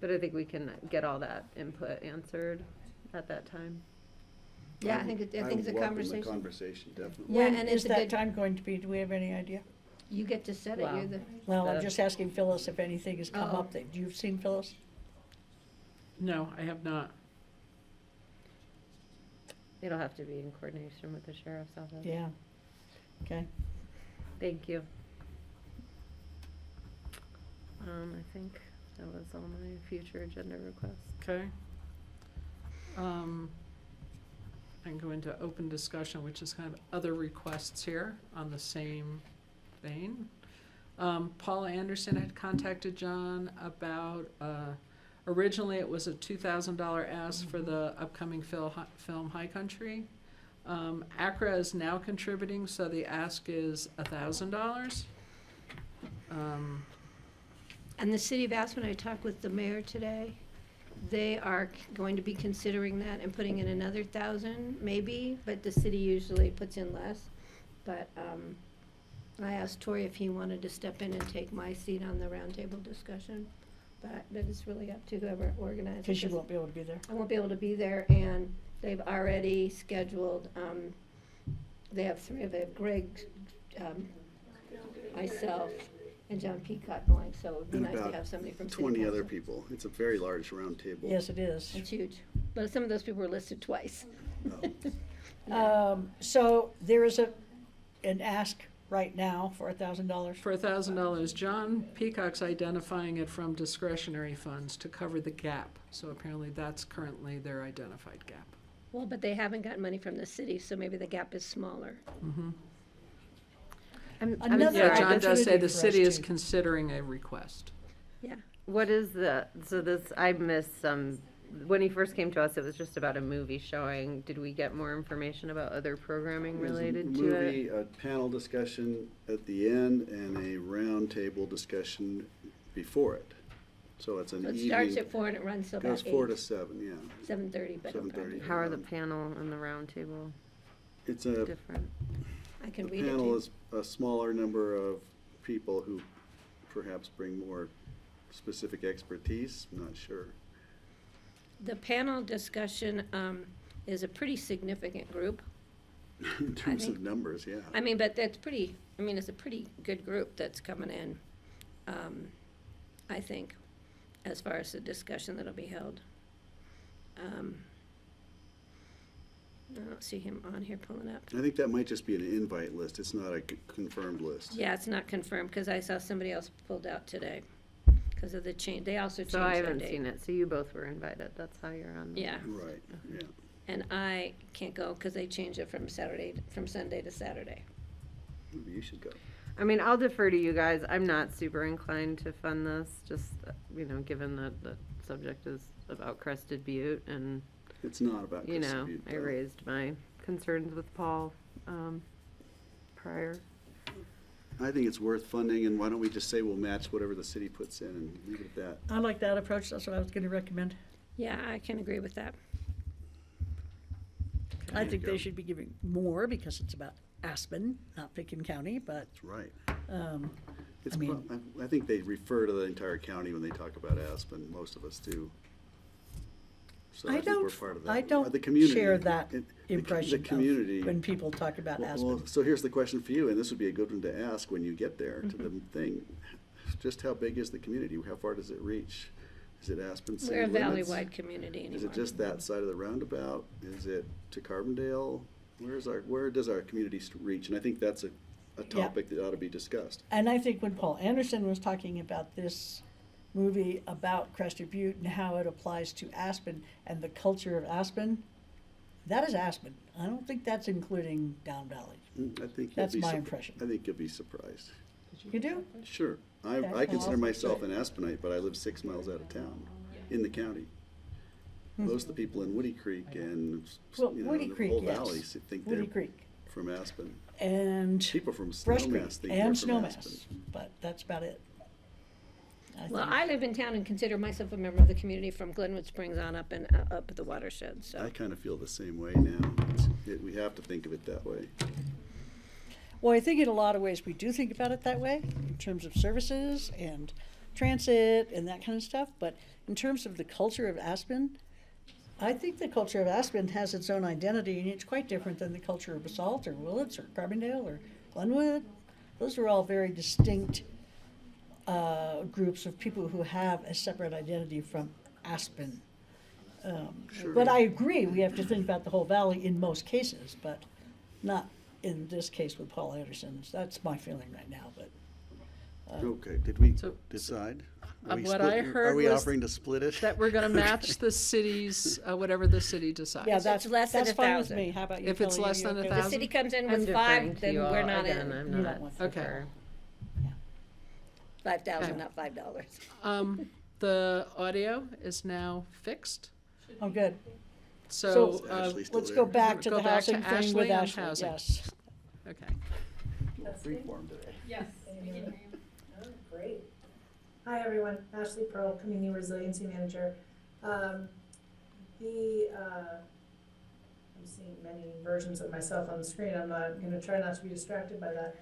but I think we can get all that input answered at that time. yeah, I think it's a welcome the conversation. conversation, definitely. Yeah, When and is it's a that good, time going to be? Do we have any idea? you get to set it, Wow. you're the, Well, I'm The- just asking Phyllis if anything has come Oh. up that you've seen, Phyllis? No, I have not. It'll have to be in coordination with the sheriff's office. Yeah. Okay. Thank you. I think that was all my future agenda requests. Okay. I can go into open discussion, which is kind of other requests here on the same vein. Paula Anderson had contacted John about, originally it was a $2,000 ask for the upcoming film High Country. ACRA is now contributing, so the ask is $1,000. and the city of Aspen, I talked with the mayor today. They are going to be considering that and putting in another 1,000 maybe, but the city usually puts in less. But, I asked Tori if he wanted to step in and take my seat on the roundtable discussion, but that is really up to whoever organizes. Because you this. won't be able to be there. I won't be able to be there, and they've already scheduled, they have three of it, Greg, myself, and John Peacock going, so it'd be And nice to about have somebody from city 20 other council. people. It's a very large round table. Yes, it is. It's huge, but some of those people were listed twice. So there is an ask right now for $1,000? For $1,000, John Peacock's identifying it from discretionary funds to cover the gap. So apparently that's currently their identified gap. Well, but they haven't gotten money from the city, so maybe the gap is smaller. I'm Another Yeah, sorry, John does say opportunity the for us city is to- considering a request. Yeah. what is so this, I missed some, when he first came to us, it was just about a movie showing. Did we get more information about other programming There's a related to it? movie, a panel discussion at the end, and a roundtable discussion before it. So it's an So it evening. starts at 4 and it runs till Goes about 4 to 8, 7, yeah. 7:30, but it'll 7:30. probably- How are the panel and the round table It's a, different? I can the read it to panel you. is a smaller number of people who perhaps bring more specific expertise, I'm not sure. The panel discussion is a pretty significant group. In terms of think- numbers, yeah. I mean, but that's pretty, I mean, it's a pretty good group that's coming in, I think, as far as the discussion that'll be held. I don't see him on here pulling up. I think that might just be an invite list, it's not a confirmed list. Yeah, it's not confirmed, because I saw somebody else pulled out today, because of the change, they also changed So their I date. haven't seen it, so you both were invited, that's how you're on. Yeah, Right, yeah. and I can't go, because they changed it from Sunday to Saturday. Maybe you should go. I mean, I'll defer to you guys, I'm not super inclined to fund this, just, given that the subject is about Crested Butte, and, It's not about Crested Butte, I though. raised my concerns with Paul, prior. I think it's worth funding, and why don't we just say we'll match whatever the city puts in and leave it at that? I like that approach, that's what I was gonna recommend. Yeah, I can agree with that. I There you think go. they should be giving more because it's about Aspen, not Picken County, but, That's right. I mean- I think they refer to the entire county when they talk about Aspen, most of us do. So I think we're don't, part of that. I don't The community- share that the impression community. of when people talk about Well, Aspen. so here's the question for you, and this would be a good one to ask when you get there to the Mm-hmm. thing. Just how big is the community? How far does it reach? Is it Aspen city We're a limits? valley-wide community anymore. Is it just that side of the roundabout? Is it to Carbondale? Where does our community reach? And I think that's a topic that ought to be discussed. And I think when Paul Anderson was talking about this movie about Crested Butte and how it applies to Aspen and the culture of Aspen, that is Aspen. I don't think that's including Down Valley. I think That's my impression. I think you'll be surprised. You do? Sure. Okay, I well, consider I'll- myself an Aspenite, but I live 6 miles out of town, in the county. Most of the people in Woody Creek and, Well, you know, Woody the Creek, whole yes. valley think Woody they're Creek from Aspen. and People from Brush Creek Snowmass think they're and from Snowmass, Aspen. but that's about it. Well, think. I live in town and consider myself a member of the community from Glenwood Springs on up and up at the watershed, so. I kind of feel the same way now. We have to think of it that way. Well, I think in a lot of ways we do think about it that way, in terms of services and transit and that kind of stuff. But in terms of the culture of Aspen, I think the culture of Aspen has its own identity, and it's quite different than the culture of Basalt or Willits or Carbondale or Glenwood. Those are all very distinct groups of people who have a separate identity from Aspen. Sure. But I agree, we have to think about the whole valley in most cases, but not in this case with Paul Anderson. That's my feeling right now, but. Okay, did we So- decide? Are we what split- I heard Are we was offering to split it? That we're gonna match the city's, whatever the city decides. Yeah, It's that's, less than that's fine with 1,000. me. How about you, If it's Kelly? Are less you than okay with If the 1,000? city comes in I'm with deferring 5, to then you we're all. not Again, in. I'm You not don't want- Okay. for- 5,000, Okay. not $5. The audio is now fixed, Oh, good. so, Is Ashley still Let's there? go back to Go the back to housing thing with Ashley on Ashley, housing. yes. okay. Freeform today. Yes, we can hear you. Oh, great. Hi, everyone. Ashley Pearl, Community Resiliency Manager. I'm seeing many versions of myself on the screen. I'm not going to try not to be distracted by that.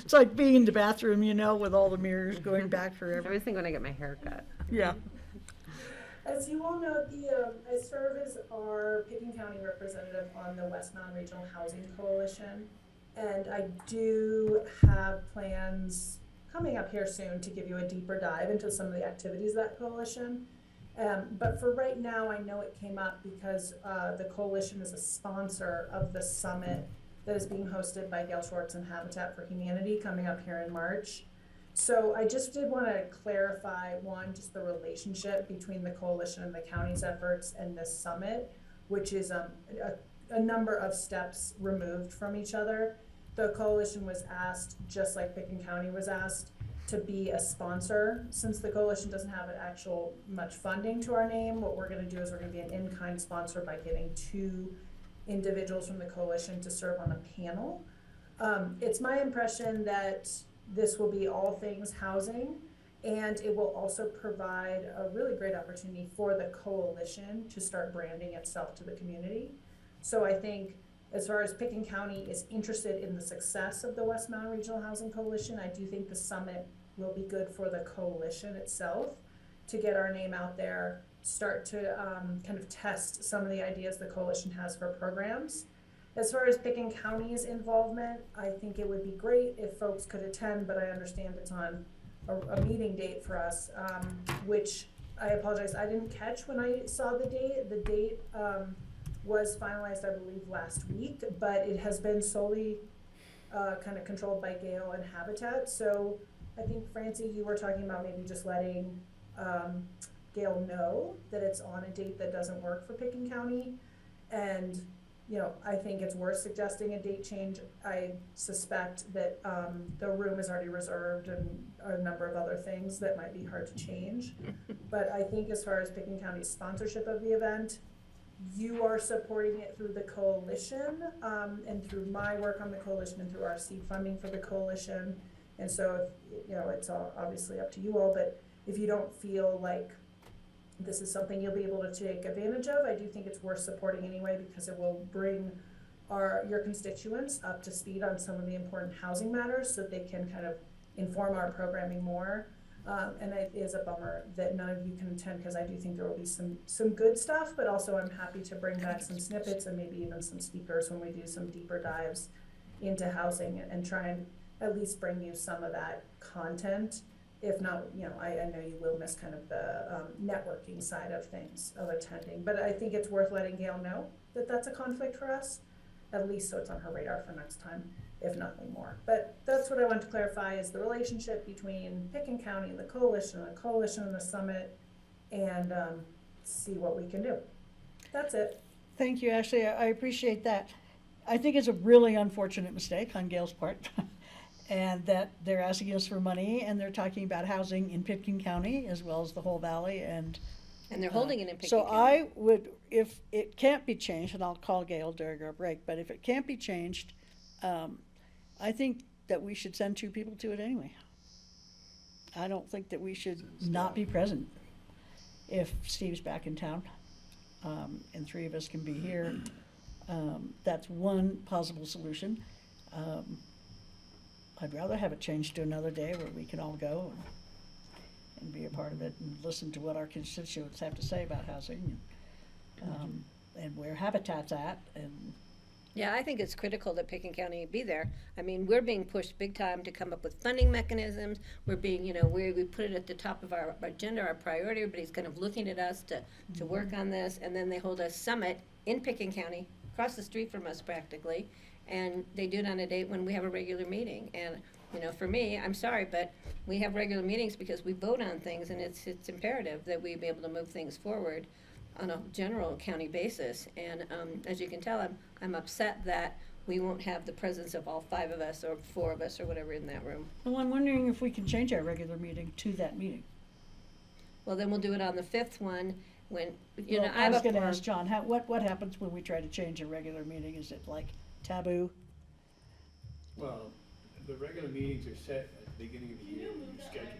It's like being in the bathroom, you know, with all the mirrors going back I forever. always think when I get my hair cut. Yeah. As you all know, I serve as our Picken County representative on the West Mountain Regional Housing Coalition. And I do have plans coming up here soon to give you a deeper dive into some of the activities of that coalition. But for right now, I know it came up because the coalition is a sponsor of the summit that is being hosted by Gail Schwartz and Habitat for Humanity coming up here in March. So I just did want to clarify, one, just the relationship between the coalition and the county's efforts and this summit, which is a number of steps removed from each other. The coalition was asked, just like Picken County was asked, to be a sponsor. Since the coalition doesn't have an actual much funding to our name, what we're going to do is we're going to be an in-kind sponsor by getting 2 individuals from the coalition to serve on a panel. It's my impression that this will be all things housing, and it will also provide a really great opportunity for the coalition to start branding itself to the community. So I think as far as Picken County is interested in the success of the West Mountain Regional Housing Coalition, I do think the summit will be good for the coalition itself to get our name out there, start to kind of test some of the ideas the coalition has for programs. As far as Picken County's involvement, I think it would be great if folks could attend, but I understand it's on a meeting date for us, which I apologize, I didn't catch when I saw the date. The date was finalized, I believe, last week, but it has been solely kind of controlled by Gail and Habitat. So I think, Francie, you were talking about maybe just letting Gail know that it's on a date that doesn't work for Picken County. And, you know, I think it's worth suggesting a date change. I suspect that the room is already reserved and a number of other things that might be hard to change. But I think as far as Picken County's sponsorship of the event, you are supporting it through the coalition and through my work on the coalition and through our seed funding for the coalition. And so, if, you know, it's obviously up to you all, but if you don't feel like this is something you'll be able to take advantage of, I do think it's worth supporting anyway, because it will bring your constituents up to speed on some of the important housing matters so they can kind of inform our programming more. And it is a bummer that none of you can attend, because I do think there will be some good stuff, but also I'm happy to bring back some snippets and maybe even some speakers when we do some deeper dives into housing and try and at least bring you some of that content. If not, you know, I know you will miss kind of the networking side of things, of attending. But I think it's worth letting Gail know that that's a conflict for us, at least so it's on her radar for next time, if nothing more. But that's what I want to clarify, is the relationship between Picken County and the coalition and the summit, and see what we can do. That's it. Thank you, Ashley. I appreciate that. I think it's a really unfortunate mistake on Gail's part. And that they're asking us for money, and they're talking about housing in Pitkin County as well as the whole valley, and And they're holding it in Picken so County. I would, if it can't be changed, and I'll call Gail during our break, but if it can't be changed, I think that we should send 2 people to it anyway. I don't think that we should not be present if Steve's back in town, and 3 of us can be here. That's one possible solution. I'd rather have it changed to another day where we can all go and be a part of it and listen to what our constituents have to say about housing, and where Habitat's at, and Yeah, I think it's critical that Picken County be there. I mean, we're being pushed big time to come up with funding mechanisms. We're being, you know, we put it at the top of our agenda, our priority. Everybody's kind of looking at us to work on this, and then they hold a summit in Picken County, across the street from us practically, and they do it on a date when we have a regular meeting. And, you know, for me, I'm sorry, but we have regular meetings because we vote on things, and it's imperative that we be able to move things forward on a general county basis. And as you can tell, I'm upset that we won't have the presence of all 5 of us or 4 of us or whatever in that room. well, I'm wondering if we can change our regular meeting to that meeting. Well, then we'll do it on the 5th one when, you know, Well, I I have was a gonna quorum. ask John, what happens when we try to change a regular meeting? Is it like taboo? Well, the regular meetings are set at the beginning of the year when you schedule.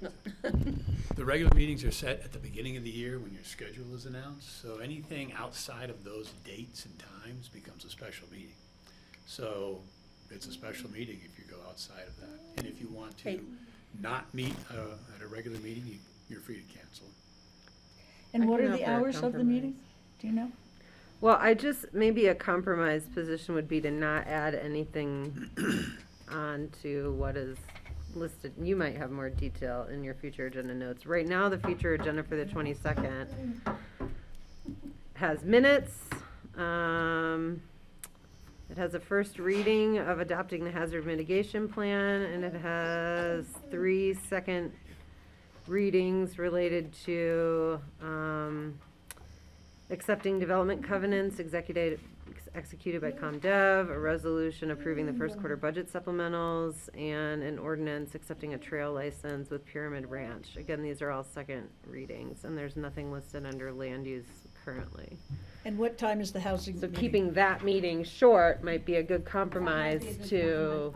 Sorry. The regular meetings are set at the beginning of the year when your schedule is announced, so anything outside of those dates and times becomes a special meeting. So it's a special meeting if you go outside of that. And if you want to not meet at a regular meeting, you're free to cancel. And I what can are the offer a hours of the compromise. meeting? Do you know? Well, maybe a compromise position would be to not add anything on to what is listed. You might have more detail in your future agenda notes. Right now, the future agenda for the 22nd has minutes, It has a first reading of adopting the hazard mitigation plan, and it has 3 second readings related to, accepting development covenants executed by ComDev, a resolution approving the first quarter budget supplementals, and an ordinance accepting a trail license with Pyramid Ranch. Again, these are all second readings, and there's nothing listed under land use currently. And what time is the housing So meeting? keeping that meeting short might be a good compromise to,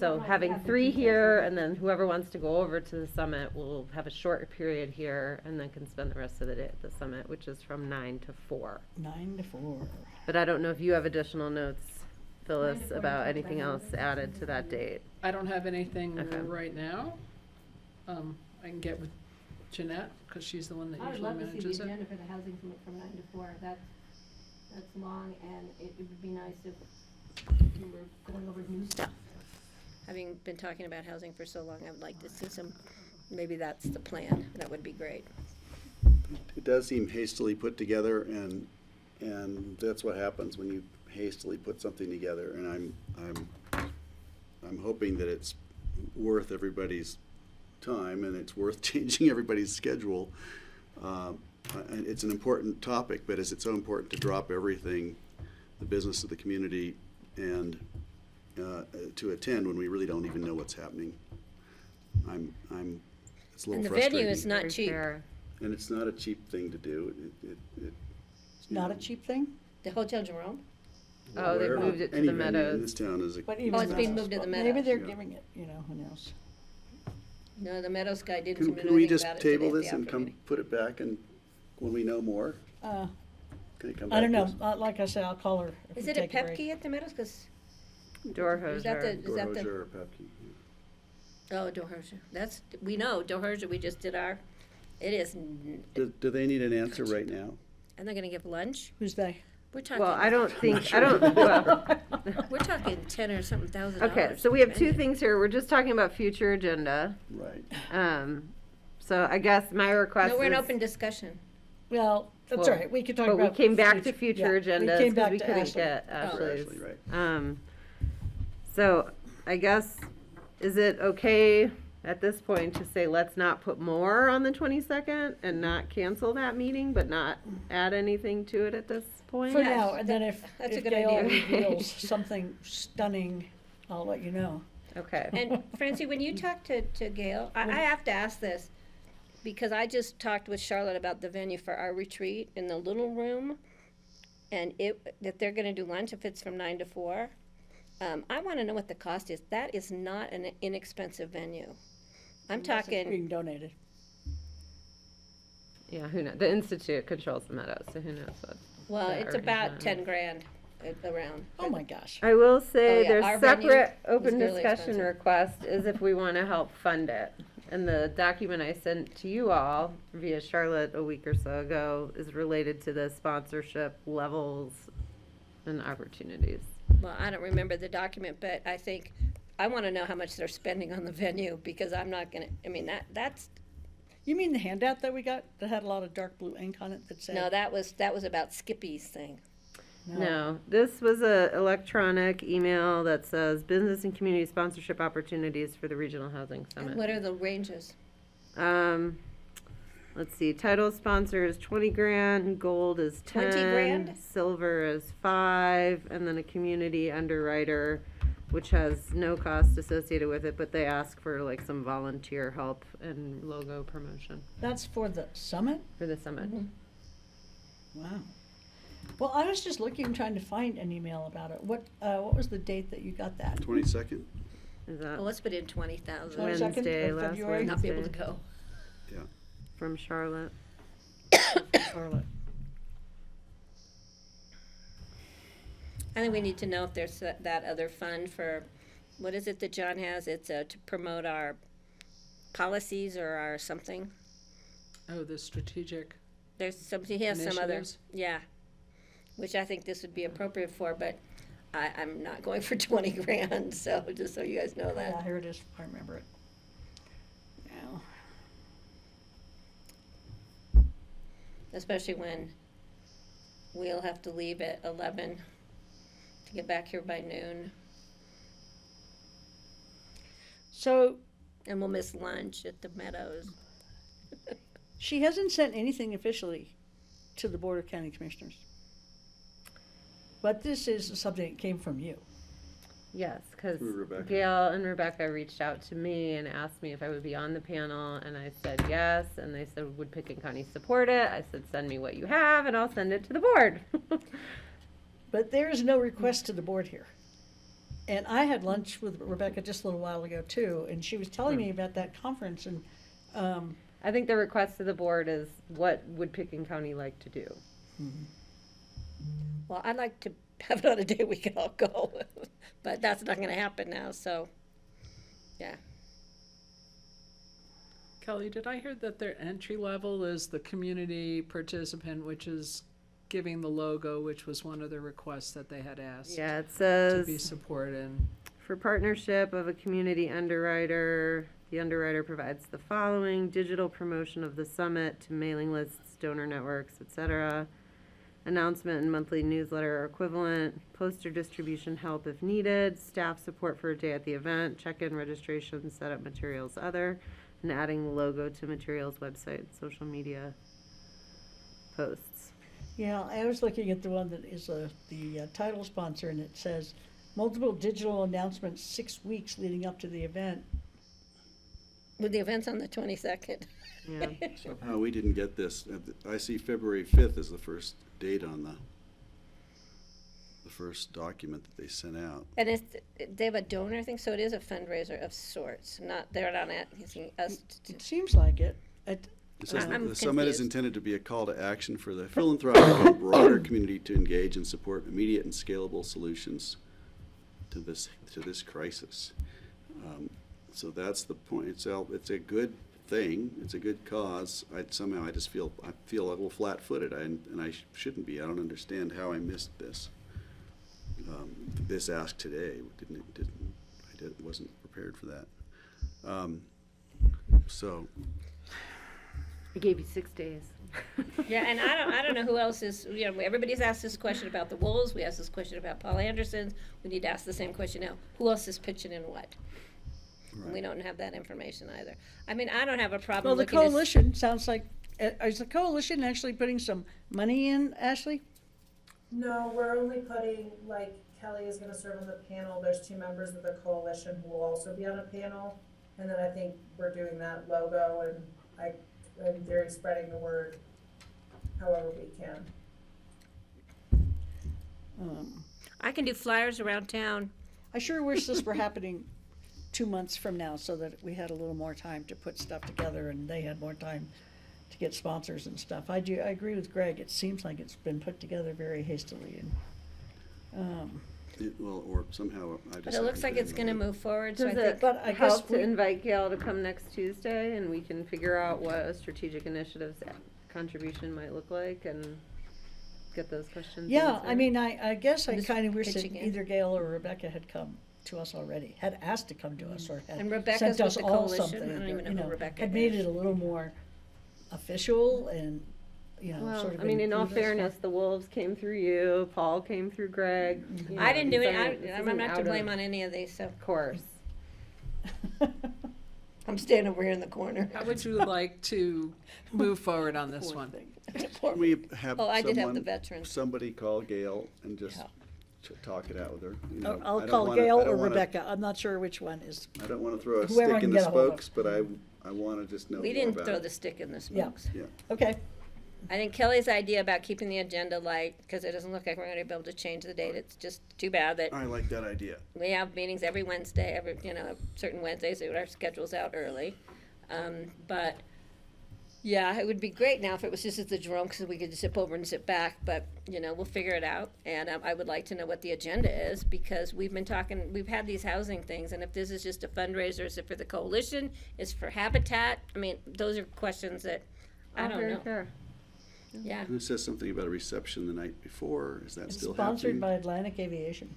so having 3 here, and then whoever wants to go over to the summit will have a short period here, and then can spend the rest of the day at the summit, which is from 9 to 4. 9 to 4. But I don't know if you have additional notes, Phyllis, about anything else added to that date. I don't have anything Okay. right now. I can get with Jeanette, because she's the one that I would usually love to see the manages it. agenda for the housing summit from 9 to 4. That's long, and it would be nice if we were going over new stuff. Having been talking about housing for so long, I would like to see some, maybe that's the plan. That would be great. It does seem hastily put together, and that's what happens when you hastily put something together. And I'm hoping that it's worth everybody's time, and it's worth changing everybody's schedule. And it's an important topic, but is it so important to drop everything, the business of the community, and to attend when we really don't even know what's happening? It's a little And the frustrating. venue is not Very cheap. fair. And it's not a cheap thing to do. It's not a cheap thing? The Hotel Jerome? Oh, they've Wherever- moved it to any the venue Meadows. in this town is a. But Oh, it's being moved to the Maybe Meadows. they're Yeah. giving it, who knows? No, the Meadows guy didn't Can seem to know can we anything just about it today table at the this and Alfred come meeting. put it back, and when we know more, Uh, can it come I back? don't to know, us? like I said, I'll call her if Is we it a take a break. Pepke at the Meadows? 'Cause Door is that hosier. the, is that the? Dorosier or Pepke. Oh, Doherty. That's, we know, Doherty, we just did our, it is, Do they need an answer right now? and they're gonna give lunch? Who's they? We're talking. Well, I don't think, sure. I don't, well, We're talking 10 or something thousand okay, dollars so we have 2 venue. things here. We're just talking about future agenda. Right. So I guess my request No, we're in is- open discussion. Well, that's Well, all right, we could talk but about. we came back to yeah, future we agendas came because back we to couldn't Ashley. get Oh. Ashley's. Ashley, right. So I guess, is it okay at this point to say, let's not put more on the 22nd and not cancel that meeting, but not add anything to it at this point? For now, and then if That's a good Gail idea. reveals something stunning, I'll let you know. Okay. And Francie, when you talk to Gail, I have to ask this, because I just talked with Charlotte about the venue for our retreat in the little room, and that they're gonna do lunch if it's from 9 to 4. I wanna know what the cost is. That is not an inexpensive venue. I'm Unless it's talking, being donated. Yeah, who knows? The Institute controls the Meadows, so who knows what. well, the it's about arrangement 10 is. grand around. Oh my gosh. I will Oh, say yeah, there's our venue separate was open really discussion expensive. request is if we want to help fund it. And the document I sent to you all via Charlotte a week or so ago is related to the sponsorship levels and opportunities. Well, I don't remember the document, but I think, I wanna know how much they're spending on the venue, because I'm not gonna, I mean, that's, You mean the handout that we got that had a lot of dark blue ink on it that said? no, that was about Skippy's thing. No, this was a electronic email that says business and community sponsorship opportunities for the Regional Housing And Summit. what are the ranges? Let's see, title sponsor is 20 grand, gold is 10. 20 grand? Silver is 5, and then a community underwriter, which has no cost associated with it, but they ask for like some volunteer help and logo promotion That's for the summit? for the summit. Wow. Well, I was just looking, trying to find an email about it. What was the date that you got that? 22nd? Is that Well, let's put in 20,000. 22nd Wednesday, of last February? Not be able to Wednesday, go. Yeah. from Charlotte? Charlotte. I think we need to know if there's that other fund for, what is it that John has? It's to promote our policies or our something. Oh, the strategic, There's some, he has some other, Initiatives? yeah, which I think this would be appropriate for, but I'm not going for 20 grand, so just so you guys know Yeah, that. here it is. I remember it. Now, Especially when we'll have to leave at 11 to get back here by noon. So And we'll miss lunch at the Meadows. she hasn't sent anything officially to the Board of County Commissioners. But this is something that came from you. Yes, because Through Rebecca. Gail and Rebecca reached out to me and asked me if I would be on the panel, and I said yes, and they said, would Pickett County support it? I said, send me what you have, and I'll send it to the board. But there is no request to the board here. And I had lunch with Rebecca just a little while ago too, and she was telling me about that conference, and I think the request to the board is, what would Pickett County like to do? Well, I'd like to have it on a day we can all go, but that's not gonna happen now, so, yeah. Kelly, did I hear that their entry level is the community participant, which is giving the logo, which was one of the requests that they had asked Yeah, it to be says, supported? for partnership of a community underwriter, the underwriter provides the following: digital promotion of the summit to mailing lists, donor networks, etc., announcement and monthly newsletter or equivalent, poster distribution help if needed, staff support for a day at the event, check-in registration, setup materials, other, and adding the logo to materials, website, social media posts. yeah, I was looking at the one that is the title sponsor, and it says multiple digital announcements 6 weeks leading up to the event. With the event's on the 22nd. Yeah. Somehow we didn't get this. I see February 5th as the first date on the first document that they sent out. And they have a donor thing, so it is a fundraiser of sorts, they're not asking us to. It seems like it. It says that I'm the summit is confused. intended to be a call to action for the philanthropic and broader community to engage and support immediate and scalable solutions to this crisis. So that's the point. It's a good thing. It's a good cause. I just feel a little flat-footed, and I shouldn't be. I don't understand how I missed this. This ask today wasn't prepared for that. So I gave you 6 days. Yeah, and I don't know who else is, everybody's asked this question about the Wolves, we asked this question about Paul Anderson's, we need to ask the same question now. Who else is pitching in what? right. We don't have that information either. I mean, I don't have a problem Well, the looking at. coalition sounds like, is the coalition actually putting some money in, Ashley? No, we're only putting, like, Kelly is gonna serve on the panel, there's 2 members of the coalition who will also be on a panel. And then I think we're doing that logo, and I'm very spreading the word however we can. I can do flyers around town. I sure wish this were happening 2 months from now, so that we had a little more time to put stuff together and they had more time to get sponsors and stuff. I agree with Greg. It seems like it's been put together very hastily, and Or somehow I just. But it looks like it's gonna move forward, so I Does think. it But I guess help to we- invite Gail to come next Tuesday, and we can figure out what a strategic initiatives contribution might look like and get those questions yeah, answered? I mean, I guess I Just kind of wish that pitching in. either Gail or Rebecca had come to us already, had asked to come to us, or had And Rebecca's sent us with the all coalition? something. I don't even you know who Rebecca had made is. it a little more official and, Well, sort of. I mean, in all include us. fairness, the Wolves came through you, Paul came through Greg. you I know, didn't do this it, isn't- this I'm isn't not out to of- blame on any of these, so Of course. I'm standing over here in the corner. How would you like to move forward on this Poor one? thing. Can we have Oh, I did have the someone, veterans. somebody call Gail and just Yeah. talk it out with her? You know, I I'll don't call wanna- Gail I don't or wanna- Rebecca. I'm not sure which one is. I don't want to throw a Whoever I stick in can the get a hold of. spokes, but I want to just know We more didn't about throw it. the stick in the Yeah. spokes. Yeah. Okay. I think Kelly's idea about keeping the agenda light, because it doesn't look like we're gonna be able to change the date, it's just too bad that I like that idea. we have meetings every Wednesday, certain Wednesdays, so our schedule's out early. But, yeah, it would be great now if it was just at the Jerome, because we could just zip over and zip back, but, we'll figure it out. And I would like to know what the agenda is, because we've had these housing things, and if this is just a fundraiser, is it for the coalition, is it for Habitat? I mean, those are questions that, I All don't very know. fair. Yeah. Who says something about a reception the night before? Is that It's still sponsored happening? by Atlantic Aviation.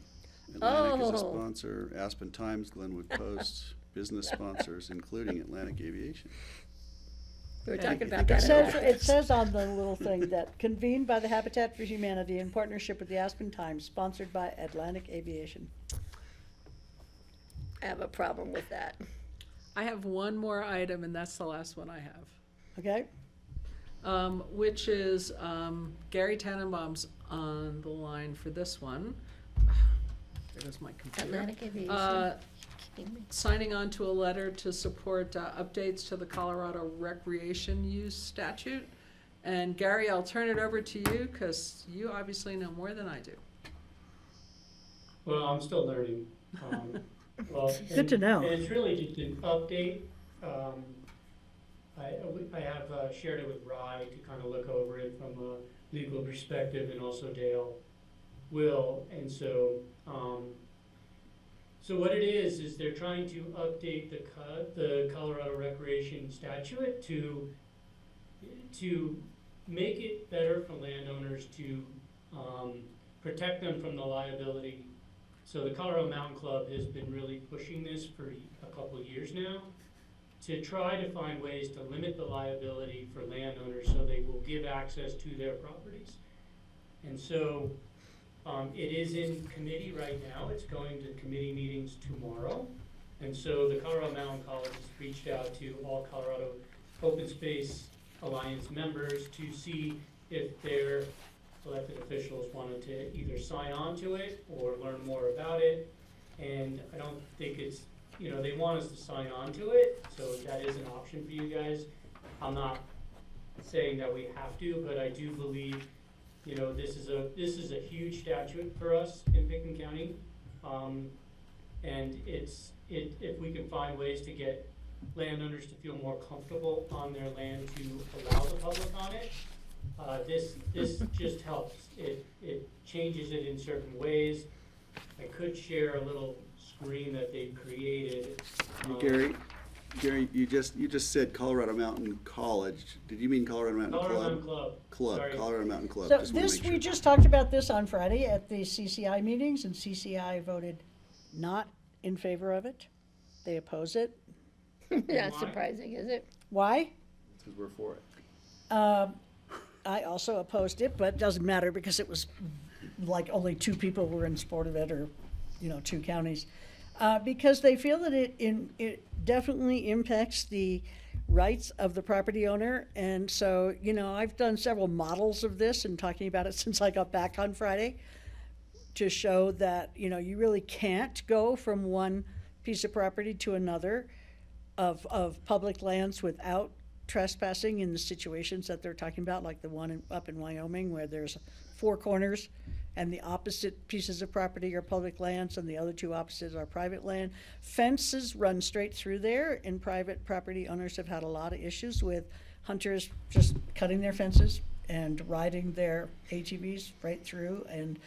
Atlantic is a Oh. sponsor, Aspen Times, Glenwood Post, business sponsors, including Atlantic Aviation. We were talking I about think I It that. says, it says on the little thing that convened by the Habitat for Humanity in partnership with the Aspen Times, sponsored by Atlantic Aviation. I have a problem with that. I have one more item, and that's the last one I have. Okay? Which is Gary Tannenbaum's on the line for this one. There goes my computer. Atlantic Aviation. Kidding me? Signing on to a letter to support updates to the Colorado recreation use statute. And Gary, I'll turn it over to you because you obviously know more than I do. Well, I'm still learning. Well, Good to know. And it's really just an update. I have shared it with Rye to kind of look over it from a legal perspective, and also Dale will. And so, so what it is they're trying to update the Colorado Recreation Statute to make it better for landowners to protect them from the liability. So the Colorado Mountain Club has been really pushing this for a couple of years now to try to find ways to limit the liability for landowners so they will give access to their properties. And so it is in committee right now. It's going to committee meetings tomorrow. And so the Colorado Mountain College has reached out to all Colorado Open Space Alliance members to see if their elected officials wanted to either sign on to it or learn more about it. And I don't think it's, they want us to sign on to it, so that is an option for you guys. I'm not saying that we have to, but I do believe, this is a huge statute for us in Pickens County. And if we can find ways to get landowners to feel more comfortable on their land to allow the public on it, this just helps. It changes it in certain ways. I could share a little screen that they've created. Gary, you just said Colorado Mountain College. Did you mean Colorado Mountain Colorado Club? Mountain Club. Club, Sorry. Colorado Mountain Club. So Just wanna this, make we sure. just talked about this on Friday at the CCI meetings, and CCI voted not in favor of it. They oppose it. Not Why? surprising, is it? Because Why? we're for it. I also opposed it, but it doesn't matter because it was like only 2 people were in support of it, or 2 counties, because they feel that it definitely impacts the rights of the property owner. And so I've done several models of this and talking about it since I got back on Friday to show that you really can't go from one piece of property to another of public lands without trespassing in the situations that they're talking about, like the one up in Wyoming where there's 4 corners and the opposite pieces of property are public lands and the other 2 opposites are private land. Fences run straight through there, and private property owners have had a lot of issues with hunters just cutting their fences and riding their ATVs right through. And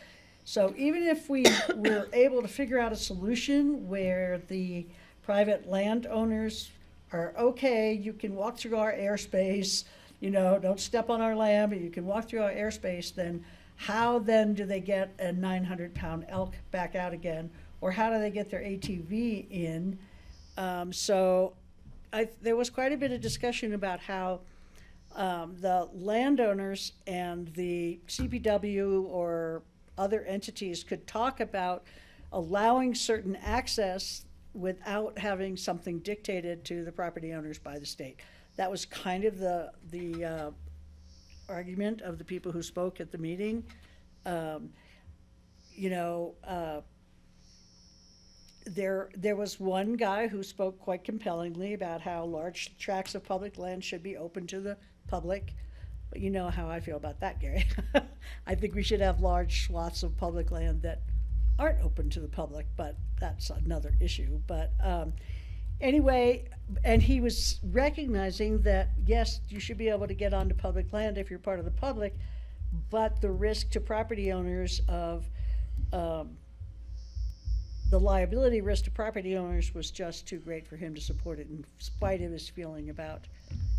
so even if we were able to figure out a solution where the private landowners are okay, you can walk through our airspace, don't step on our land, but you can walk through our airspace, then how then do they get a 900-pound elk back out again? Or how do they get their ATV in? So there was quite a bit of discussion about how the landowners and the CPW or other entities could talk about allowing certain access without having something dictated to the property owners by the state. That was kind of the argument of the people who spoke at the meeting. There was one guy who spoke quite compellingly about how large tracts of public land should be open to the public. But you know how I feel about that, Gary. I think we should have large swaths of public land that aren't open to the public, but that's another issue. But anyway, and he was recognizing that, yes, you should be able to get onto public land if you're part of the public, but the risk to property owners of the liability risk to property owners was just too great for him to support it in spite of his feeling about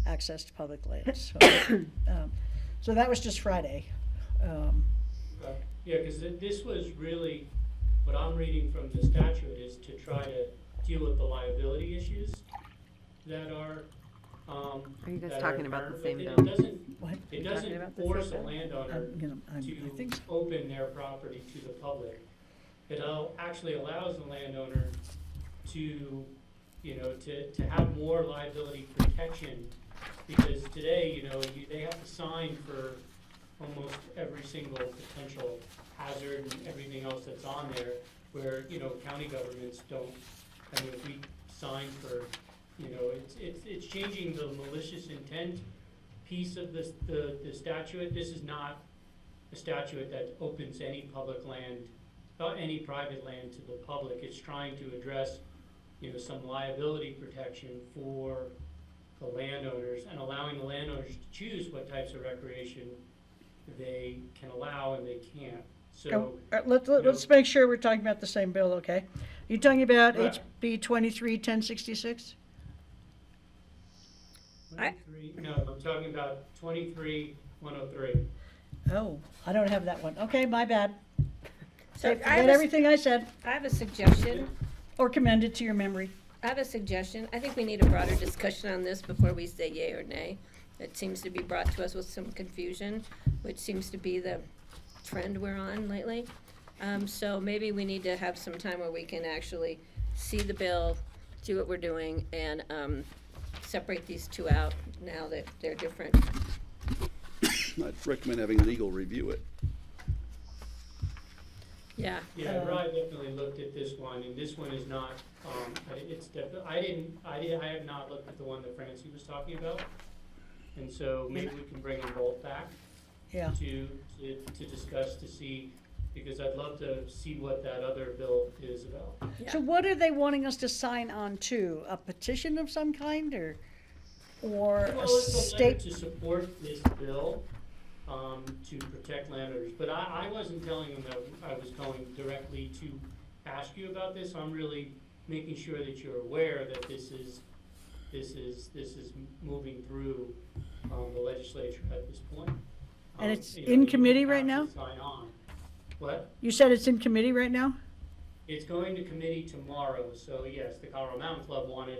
access to public lands. So that was just Friday. Yeah, because this was really, what I'm reading from the statute is to try to deal with the liability issues that are Are you guys that talking are about the current, same but bill? it doesn't, What? it Talking doesn't about the force a same bill? landowner I to think so. open their property to the public. It actually allows the landowner to, you know, to have more liability protection. Because today, you know, they have to sign for almost every single potential hazard and everything else that's on there, where, you know, county governments don't. I mean, if we sign for, you know, it's changing the malicious intent piece of this, the statute. This is not a statute that opens any public land, any private land to the public. It's trying to address, you know, some liability protection for the landowners and allowing the landowners to choose what types of recreation they can allow and they can't. So, Let's make sure we're talking about the same bill, okay? You talking about Right. HB 23-1066? no, I'm talking about 23-103. Oh, I don't have that one. Okay, my bad. So I Forget have a- everything I said, I have a suggestion. or commend it to your memory. I have a suggestion. I think we need a broader discussion on this before we say yay or nay. It seems to be brought to us with some confusion, which seems to be the trend we're on lately. So maybe we need to have some time where we can actually see the bill, see what we're doing, and separate these two out now that they're different. I'd recommend having legal review it. Yeah. Yeah, Rod definitely looked at this one, and this one is not, it's definitely, I have not looked at the one that Francie was talking about. And so maybe we can bring them both back Yeah. to discuss, to see, because I'd love to see what that other bill is about. So what are they wanting us to sign on to? A petition of some kind, or a Well, it's a letter state? to support this bill, to protect landowners, but I wasn't telling them that I was going directly to ask you about this. I'm really making sure that you're aware that this is moving through, the legislature at this point. And it's You in know, you committee have right to now? Sign on. What? You said it's in committee right now? It's going to committee tomorrow, so yes, the Colorado Mountain Club wanted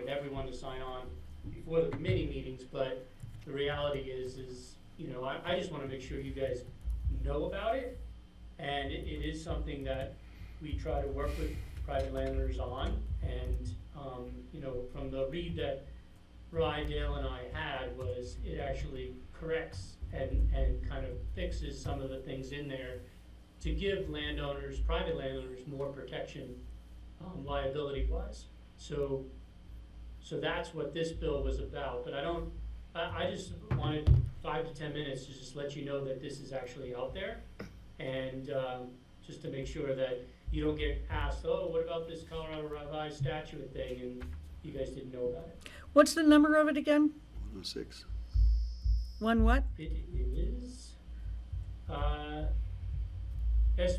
everyone to sign on before the committee meetings, but the reality is, you know, I just wanna make sure you guys know about it, and it is something that we try to work with private landowners on, and, you know, from the read that Rye, Dale, and I had, was it actually corrects and kind of fixes some of the things in there to give landowners, private landowners, more protection, liability-wise. So that's what this bill was about, but I just wanted 5 to 10 minutes to just let you know that this is actually out there, and just to make sure that you don't get asked, oh, what about this Colorado Revised Statute thing, and you guys didn't know about it. What's the number of it again? 106. One what? It is, it's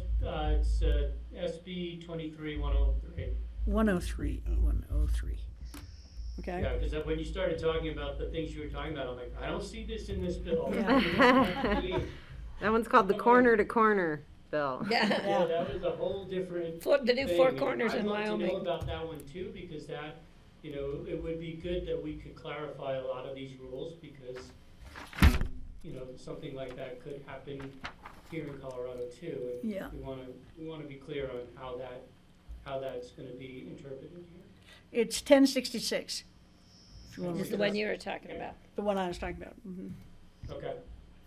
SB 23-103. 103. 103. Okay. Yeah, because when you started talking about the things you were talking about, I'm like, I don't see this in this bill. That one's called the corner to corner bill. Yeah, that was a whole different The new four thing. corners in I'd like to know Wyoming. about that one too, because that, you know, it would be good that we could clarify a lot of these rules, because, you know, something like that could happen here in Colorado too. And Yeah. we wanna be clear on how that's gonna be interpreted here. It's 1066. If you wanna Is look the it one up. you were talking about. The one I was talking about. Okay.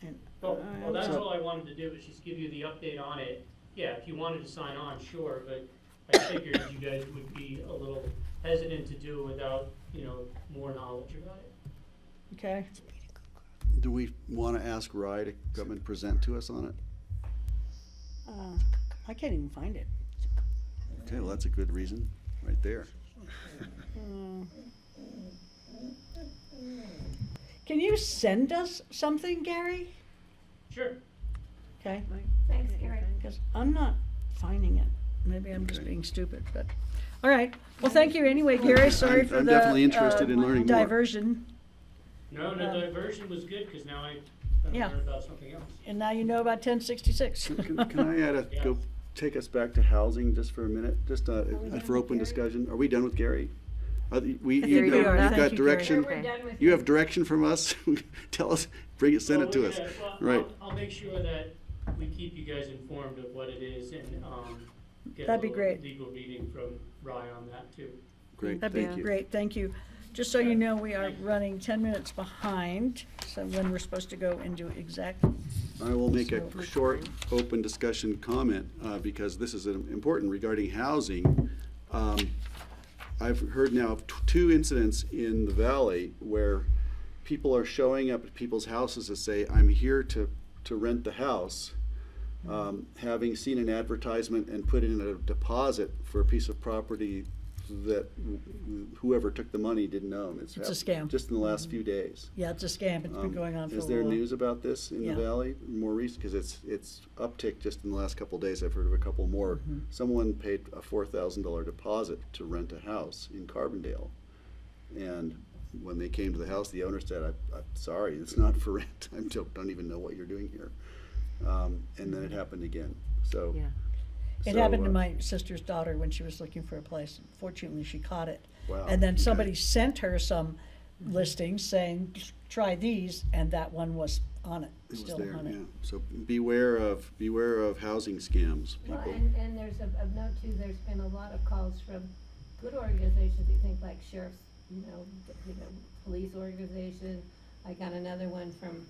And, Well, that's so- all I wanted to do, was just give you the update on it. Yeah, if you wanted to sign on, sure, but I figured you guys would be a little hesitant to do it without, you know, more knowledge about it. Okay. Do we want to ask Rye to come and present to us on it? I can't even find it. Okay, well, that's a good reason, right there. Can you send us something, Gary? Sure. Okay, Thanks, Gary. because I'm not finding it. Maybe I'm just Okay. being stupid, but, all right. Well, thank you anyway, Gary. Sorry I'm- for I'm the definitely interested in learning more. diversion. No, the diversion was good, because now I Yeah. learned about something else. And now you know about 1066. Can I take us back to housing just for a minute, just for open discussion? Are we done with Gary? We, I you think know, we are. you've Thank got you, direction. We're done with You have direction from us. Tell us, bring it, send it to Well, us. yeah, well, Right. I'll make sure that we keep you guys informed of what it is and, get a That'd be little great. legal reading from Rye on that too. Great, That'd be thank you. great, thank you. Just so you know, we are running 10 minutes behind, so when we're supposed to go into exec. I will make a So- short, open discussion comment, because this is important regarding housing. I've heard now of two incidents in the valley where people are showing up at people's houses to say, I'm here to rent the house, having seen an advertisement and put in a deposit for a piece of property that whoever took the money didn't own. It's a happened scam. Just in the last few days. Yeah, it's a scam, it's been going on for a Is while. there news about this in Yeah. the valley, more recent, because it's uptick just in the last couple of days, I've heard of a couple more. Mm-hmm. Someone paid a $4,000 deposit to rent a house in Carbondale. And when they came to the house, the owner said, I'm sorry, it's not for rent, I don't even know what you're doing here. And then it happened again, so. Yeah. It so, happened to my sister's daughter when she was looking for a place. Fortunately, she caught it. Wow, And then okay. somebody sent her some listings saying, try these, and that one was on it, It was still there, on yeah. it. So beware of housing scams, Well, people. and there's of note too, there's been a lot of calls from good organizations, you think like sheriffs, police organization. I got another one from,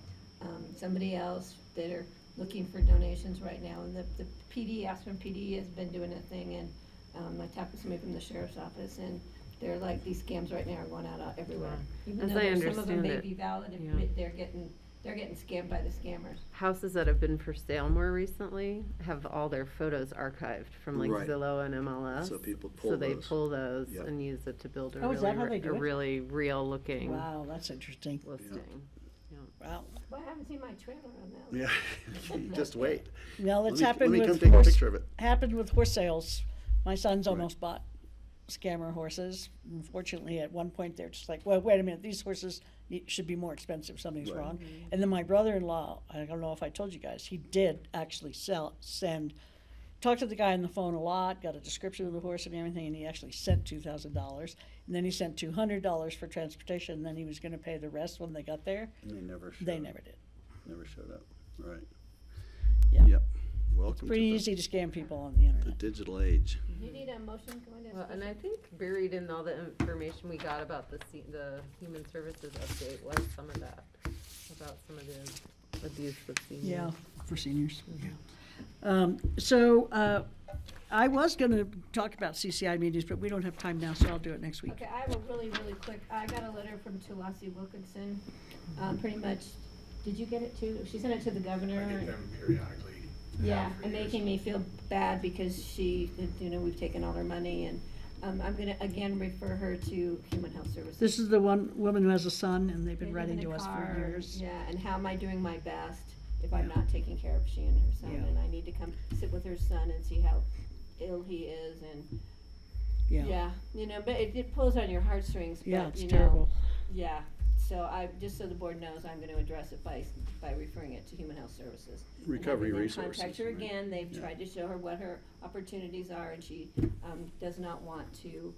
somebody else that are looking for donations right now, and the PD, Aspen PD has been doing a thing, and, I talked to somebody from the sheriff's office, and they're like, these scams right now are going out everywhere. Even As though I some of them understand may it, be valid, yeah. they're getting scammed by the scammers. Houses that have been for sale more recently have all their photos archived from like Right. Zillow and MLS. So people pull So they those. pull those Yep. and use it to build a Oh, is that how they do a it? really real looking Wow, that's interesting. listing. Wow. Well, I haven't seen my trailer on that. Yeah, just wait. Well, it's Let happened me come with take a horse, picture of it. happened with horse sales. My son's Right. almost bought scammer horses. Unfortunately, at one point, they're just like, well, wait a minute, these horses should be more expensive, something's Right. wrong. And then my brother-in-law, I don't know if I told you guys, he did actually talked to the guy on the phone a lot, got a description of the horse and everything, and he actually sent $2,000. And then he sent $200 for transportation, and then he was gonna pay the rest when they got there. And they never showed They up. never did. Never showed up, right. Yeah. Yep, welcome to Pretty the easy to scam people on the internet. digital age. Do you need a motion going to? Well, and I think buried in all the information we got about the human services update was some of that, about some of the abuse of seniors. Yeah, for seniors. So I was going to talk about CCI meetings, but we don't have time now, so I'll do it next week. Okay, I have a really quick, I got a letter from Tulasi Wilkinson, pretty much, did you get it too? She sent it to the governor. I get them periodically. Yeah, for and years. making me feel bad because we've taken all her money, and I'm gonna again refer her to Human Health Services. This is the one woman who has a son, and they've been They live writing in to a us for car, years. Yeah, and how am I doing my best if I'm Yeah. not taking care of she and her son, Yeah. and I need to come sit with her son and see how ill he is, and Yeah, but it pulls on your heartstrings, but yeah, it's you terrible. know, yeah. So just so the board knows, I'm gonna address it by referring it to Human Health Services. Recovery And I can then resources. contact her right. again, they've Yeah. tried to show her what her opportunities are, and she, does not want to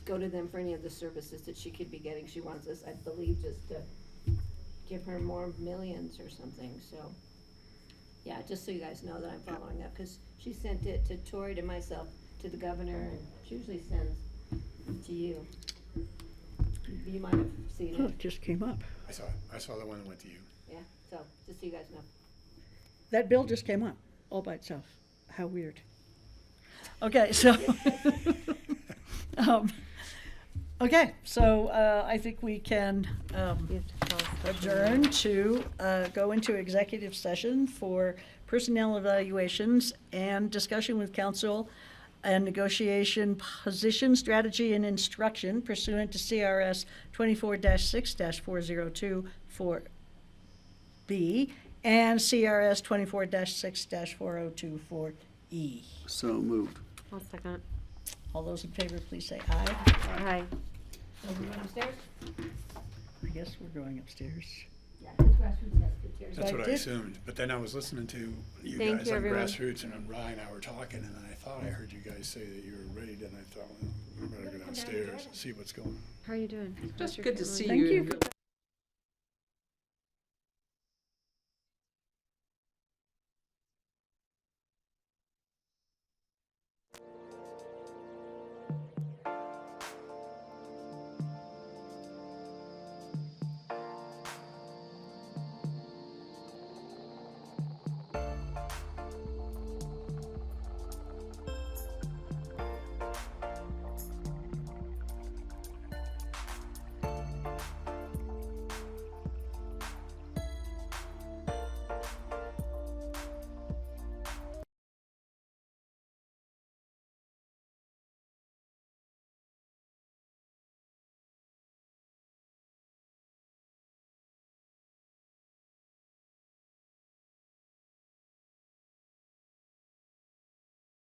go to them for any of the services that she could be getting. She wants us, I believe, just to give her more millions or something, so. Yeah, just so you guys know that I'm following up, cause she sent it to Tori, to myself, to the governor, and she usually sends it to you. You might have seen Oh, it, it just came up. I saw the one that went to you. yeah, so, just so you guys know. That bill just came up, all by itself. How weird. Okay, so, okay, so I think we can You have to tell us special adjourn to go into executive session for personnel evaluations and discussion with council and negotiation position, strategy, and instruction pursuant to CRS 24-6-402 4B and CRS 24-6-402 4E. So moved. I'll second. All those in favor, please say aye. Hi. So we going upstairs? I guess we're going upstairs. Yeah, because grassroots has good chairs. That's I what I did- assumed, but then I was listening to you Thank guys you, on everyone. grassroots, and then Ryan and I were talking, and then I thought I heard you guys say that you were ready, and I thought, well, we better go downstairs and see what's going on. How are you doing? How's Just your good to family? see Thank you. you for